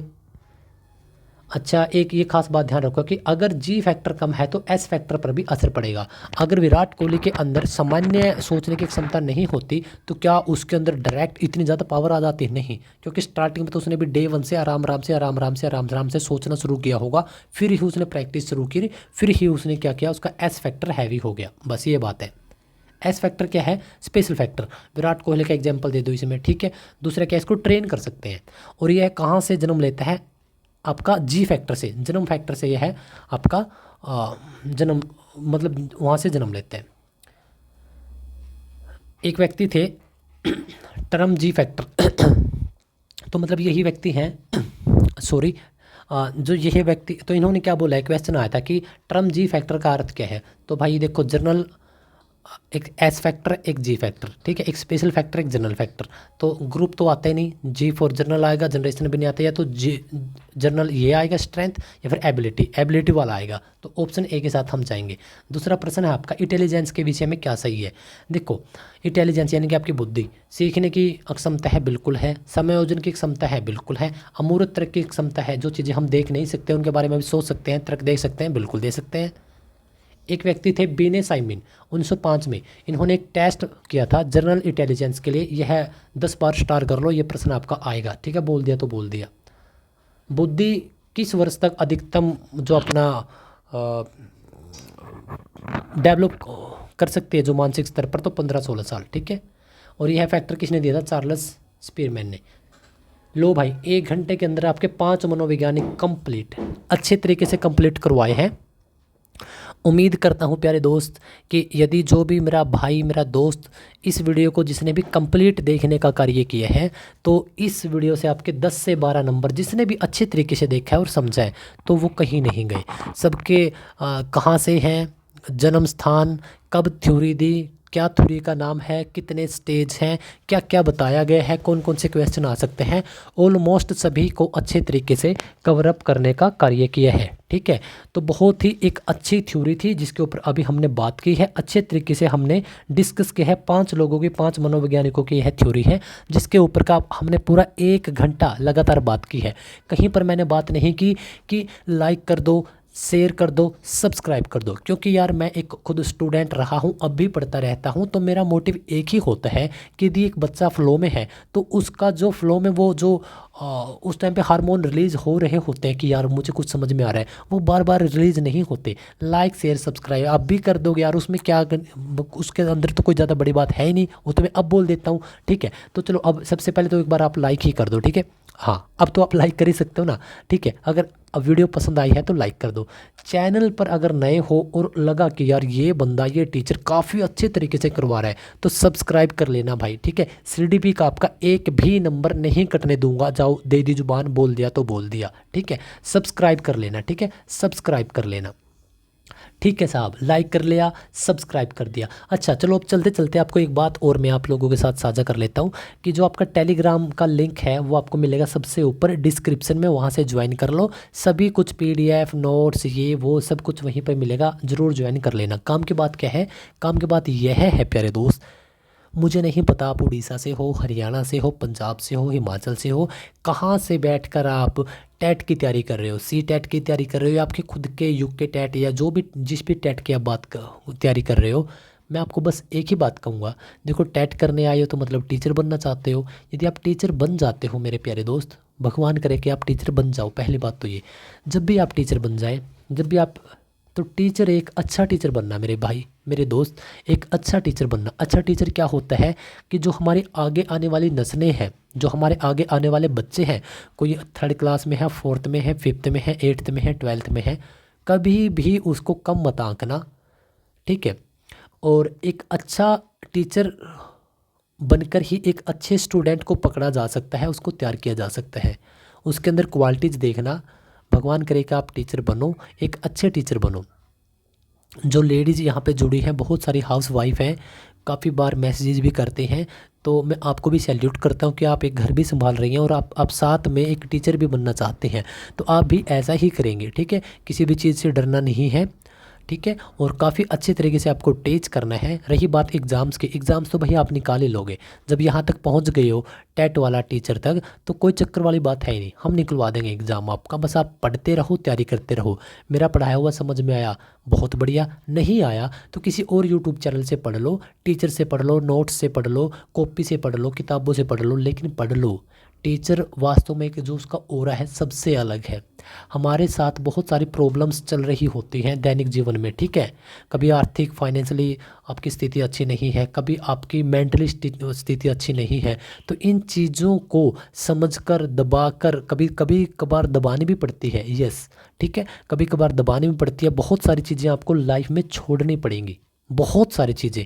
अच्छा, एक ये खास बात ध्यान रखो कि अगर जी फैक्टर कम है तो एस फैक्टर पर भी असर पड़ेगा। अगर विराट कोहली के अंदर सामान्य सोचने की क्षमता नहीं होती तो क्या उसके अंदर डायरेक्ट इतनी ज़्यादा पावर आ जाती? नहीं, क्योंकि स्टार्टिंग में तो उसने भी डे वन से आराम से सोचना शुरू किया होगा, फिर ही उसने प्रैक्टिस शुरू की, फिर ही उसने क्या किया, उसका एस फैक्टर हैवी हो गया। बस ये बात है। एस फैक्टर क्या है? Special factor. विराट कोहली का एग्जाम्पल दे दो इसमें, ठीक है। दूसरा क्या, इसको ट्रेन कर सकते हैं। और यह कहाँ से जन्म लेता है? आपका जी फैक्टर से, जन्म फैक्टर से। यह है आपका जन्म, मतलब वहाँ से जन्म लेते हैं। एक व्यक्ति थे टर्म जी फैक्टर तो मतलब यही व्यक्ति हैं सॉरी जो यही व्यक्ति, तो इन्होंने क्या बोला है, क्वेश्चन आया था कि टर्म जी फैक्टर का अर्थ क्या है। तो भाई देखो, जनरल एक एस फैक्टर, एक जी फैक्टर, ठीक है, एक स्पेशल फैक्टर, एक जनरल फैक्टर। तो ग्रुप तो आता ही नहीं, जी फॉर जनरल आएगा, जनरेशन भी नहीं आता, या तो जी जनरल ये आएगा स्ट्रेंथ, या फिर एबिलिटी वाला आएगा। तो ऑप्शन ए के साथ हम जाएंगे। दूसरा प्रश्न है आपका, इंटेलिजेंस के विषय में क्या सही है? देखो, इंटेलिजेंस यानी कि आपकी बुद्धि, सीखने की क्षमता है, बिल्कुल है। समायोजन की क्षमता है, बिल्कुल है। अमूर्त तर्क की क्षमता है, जो चीज़ें हम देख नहीं सकते उनके बारे में भी सोच सकते हैं, तर्क दे सकते हैं, बिल्कुल दे सकते हैं। एक व्यक्ति थे बीने साइमिन, 1905 में, इन्होंने एक टेस्ट किया था जनरल इंटेलिजेंस के लिए। यह 10 बार स्टार कर लो, ये प्रश्न आपका आएगा, ठीक है। बोल दिया तो बोल दिया। बुद्धि किस वर्ष तक अधिकतम जो अपना डेवलप कर सकती है जो मानसिक स्तर पर? तो 15-16 साल, ठीक है। और यह फैक्टर किसने दिया था? चार्ल्स स्पीरमैन ने। लो भाई, 1 घंटे के अंदर आपके 5 मनोवैज्ञानिक कंप्लीट, अच्छे तरीके से कंप्लीट करवाए हैं। उम्मीद करता हूँ प्यारे दोस्त कि यदि जो भी मेरा भाई, मेरा दोस्त इस वीडियो को जिसने भी कंप्लीट देखने का कार्य किया है, तो इस वीडियो से आपके 10 से 12 नंबर जिसने भी अच्छे तरीके से देखा है और समझा है, तो वो कहीं नहीं गए। सबके कहाँ से हैं, जन्म स्थान, कब थ्योरी दी, क्या थ्योरी का नाम है, कितने स्टेज हैं, क्या क्या बताया गया है, कौन कौन से क्वेश्चन आ सकते हैं, ऑलमोस्ट सभी को अच्छे तरीके से कवर अप करने का कार्य किया है, ठीक है। तो बहुत ही एक अच्छी थ्योरी थी जिसके ऊपर अभी हमने बात की है, अच्छे तरीके से हमने डिस्कस किया है। 5 लोगों की, 5 मनोवैज्ञानिकों की यह थ्योरी है जिसके ऊपर का हमने पूरा 1 घंटा लगातार बात की है। कहीं पर मैंने बात नहीं की कि लाइक कर दो, शेयर कर दो, सब्सक्राइब कर दो, क्योंकि यार मैं एक खुद स्टूडेंट रहा हूँ, अब भी पढ़ता रहता हूँ। तो मेरा मोटिव एक ही होता है कि यदि एक बच्चा फ़्लो में है तो उसका जो फ़्लो में वो जो उस टाइम पे हार्मोन रिलीज़ हो रहे होते हैं कि यार मुझे कुछ समझ में आ रहा है, वो बार बार रिलीज़ नहीं होते। लाइक शेयर सब्सक्राइब आप भी कर दोगे यार, उसमें क्या, उसके अंदर तो कोई ज़्यादा बड़ी बात है ही नहीं, वो तो मैं अब बोल देता हूँ, ठीक है। तो चलो, अब सबसे पहले तो एक बार आप लाइक ही कर दो, ठीक है। हाँ, अब तो आप लाइक कर ही सकते हो ना, ठीक है। अगर अब वीडियो पसंद आई है तो लाइक कर दो। चैनल पर अगर नए हो और लगा कि यार ये बंदा, ये टीचर काफ़ी अच्छे तरीके से करवा रहा है, तो सब्सक्राइब कर लेना भाई, ठीक है। सीडीपी का आपका एक भी नंबर नहीं कटने दूंगा। जाओ, दे दी जुबान, बोल दिया तो बोल दिया, ठीक है। सब्सक्राइब कर लेना, ठीक है, सब्सक्राइब कर लेना, ठीक है साहब। लाइक कर लिया, सब्सक्राइब कर दिया। अच्छा चलो, अब चलते चलते आपको एक बात और मैं आप लोगों के साथ साझा कर लेता हूँ कि जो आपका टेलीग्राम का लिंक है वो आपको मिलेगा सबसे ऊपर डिस्क्रिप्शन में, वहाँ से ज्वाइन कर लो। सभी कुछ PDF नोट्स ये वो सब कुछ वहीं पर मिलेगा, ज़रूर ज्वाइन कर लेना। काम की बात क्या है? काम की बात यह है प्यारे दोस्त, मुझे नहीं पता आप उड़ीसा से हो, हरियाणा से हो, पंजाब से हो, हिमाचल से हो, कहाँ से बैठकर आप टेट की तैयारी कर रहे हो, सी टेट की तैयारी कर रहे हो, या आपके खुद के युग के टेट, या जो भी जिस भी टेट की आप तैयारी कर रहे हो। मैं आपको बस एक ही बात कहूँगा, देखो, टेट करने आए हो तो मतलब टीचर बनना चाहते हो। यदि आप टीचर बन जाते हो मेरे प्यारे दोस्त, भगवान करे कि आप टीचर बन जाओ, पहली बात तो ये, जब भी आप टीचर बन जाए, जब भी आप, तो टीचर एक अच्छा टीचर बनना मेरे भाई, मेरे दोस्त, एक अच्छा टीचर बनना। अच्छा टीचर क्या होता है कि जो हमारी आगे आने वाली नस्लें हैं, जो हमारे आगे आने वाले बच्चे हैं, कोई 3rd क्लास में है, 4th में है, 5th में है, 8th में है, 12th में है, कभी भी उसको कम मत आंकना, ठीक है। और एक अच्छा टीचर बनकर ही एक अच्छे स्टूडेंट को पकड़ा जा सकता है, उसको तैयार किया जा सकता है। उसके अंदर क्वालिटीज़ देखना। भगवान करे कि आप टीचर बनो, एक अच्छे टीचर बनो। जो लेडीज़ यहाँ पे जुड़ी हैं, बहुत सारी हाउस वाइफ हैं, काफ़ी बार मैसेजेस भी करते हैं, तो मैं आपको भी सैल्यूट करता हूँ कि आप एक घर भी संभाल रही हैं और आप साथ में एक टीचर भी बनना चाहते हैं, तो आप भी ऐसा ही करेंगे, ठीक है। किसी भी चीज़ से डरना नहीं है, ठीक है, और काफ़ी अच्छे तरीके से आपको टीच करना है। रही बात एग्ज़ाम्स की, एग्ज़ाम्स तो भैया आप निकाल ही लोगे। जब यहाँ तक पहुँच गए हो टेट वाला टीचर तक, तो कोई चक्कर वाली बात है ही नहीं, हम निकलवा देंगे एग्ज़ाम आपका। बस आप पढ़ते रहो, तैयारी करते रहो। मेरा पढ़ाया हुआ समझ में आया, बहुत बढ़िया। नहीं आया तो किसी और यूट्यूब चैनल से पढ़ लो, टीचर से पढ़ लो, नोट्स से पढ़ लो, कॉपी से पढ़ लो, किताबों से पढ़ लो, लेकिन पढ़ लो। टीचर वास्तव में जो उसका ऑरा है सबसे अलग है। हमारे साथ बहुत सारी प्रॉब्लम्स चल रही होती हैं दैनिक जीवन में, ठीक है। कभी आर्थिक फाइनेंशियली आपकी स्थिति अच्छी नहीं है, कभी आपकी मेंटली स्थिति अच्छी नहीं है, तो इन चीज़ों को समझकर दबाकर, कभी कभी कभार दबानी भी पड़ती है, यस, ठीक है, कभी कभार दबानी भी पड़ती है। बहुत सारी चीज़ें आपको लाइफ में छोड़नी पड़ेंगी, बहुत सारी चीज़ें।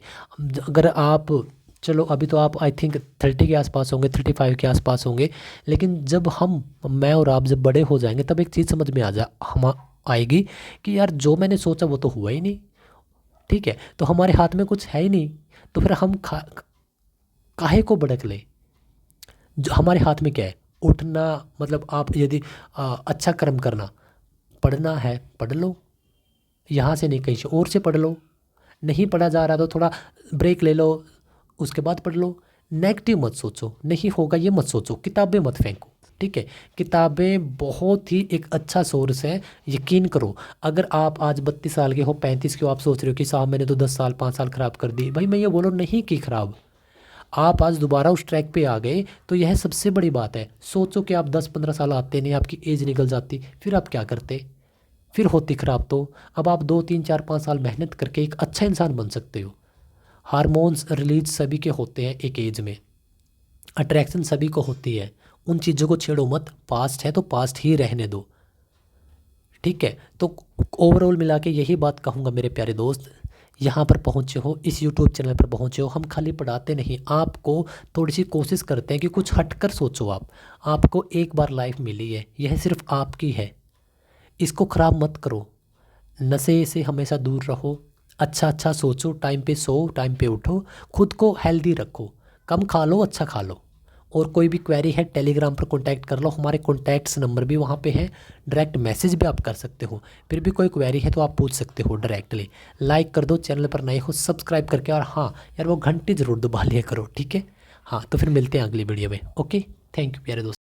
अगर आप, चलो अभी तो आप आई थिंक 30 के आसपास होंगे, 35 के आसपास होंगे, लेकिन जब मैं और आप जब बड़े हो जाएंगे तब एक चीज़ समझ में हम आएगी कि यार जो मैंने सोचा वो तो हुआ ही नहीं, ठीक है। तो हमारे हाथ में कुछ है ही नहीं, तो फिर हम काहे को भड़क ले। जो हमारे हाथ में क्या है, उठना। मतलब आप यदि अच्छा कर्म करना, पढ़ना है पढ़ लो, यहाँ से नहीं कहीं से और से पढ़ लो। नहीं पढ़ा जा रहा तो थोड़ा ब्रेक ले लो, उसके बाद पढ़ लो। नेगेटिव मत सोचो, नहीं होगा ये मत सोचो, किताबें मत फेंको, ठीक है। किताबें बहुत ही एक अच्छा सोर्स है, यकीन करो। अगर आप आज 32 साल के हो, 35 के हो, आप सोच रहे हो कि साहब मैंने तो 10 साल 5 साल ख़राब कर दिए, भाई मैं ये बोलो नहीं की ख़राब। आप आज दोबारा उस ट्रैक पे आ गए तो यह सबसे बड़ी बात है। सोचो कि आप 10-15 साल आते नहीं, आपकी एज निकल जाती, फिर आप क्या करते, फिर होती ख़राब। तो अब आप 2-3-4-5 साल मेहनत करके एक अच्छा इंसान बन सकते हो। हार्मोन्स रिलीज सभी के होते हैं एक एज में, अट्रैक्शन सभी को होती है, उन चीज़ों को छेड़ो मत। पास्ट है तो पास्ट ही रहने दो, ठीक है। तो ओवरऑल मिला के यही बात कहूँगा मेरे प्यारे दोस्त, यहाँ पर पहुँचे हो, इस यूट्यूब चैनल पर पहुँचे हो, हम खाली पढ़ाते नहीं, आपको थोड़ी सी कोशिश करते हैं कि कुछ हटकर सोचो। आपको एक बार लाइफ मिली है, यह सिर्फ आपकी है, इसको ख़राब मत करो। नशे से हमेशा दूर रहो, अच्छा अच्छा सोचो, टाइम पे सो, टाइम पे उठो, खुद को हेल्दी रखो, कम खा लो, अच्छा खा लो। और कोई भी क्वेरी है टेलीग्राम पर कांटेक्ट कर लो, हमारे कॉन्टैक्ट्स नंबर भी वहाँ पे है, डायरेक्ट मैसेज भी आप कर सकते हो। फिर भी कोई क्वेरी है तो आप पूछ सकते हो डायरेक्टली। लाइक कर दो, चैनल पर नए हो सब्सक्राइब करके, और हाँ यार वो घंटी ज़रूर दबा लिया करो, ठीक है। हाँ तो फिर मिलते हैं अगली वीडियो में, ओके। थैंक यू प्यारे दोस्त।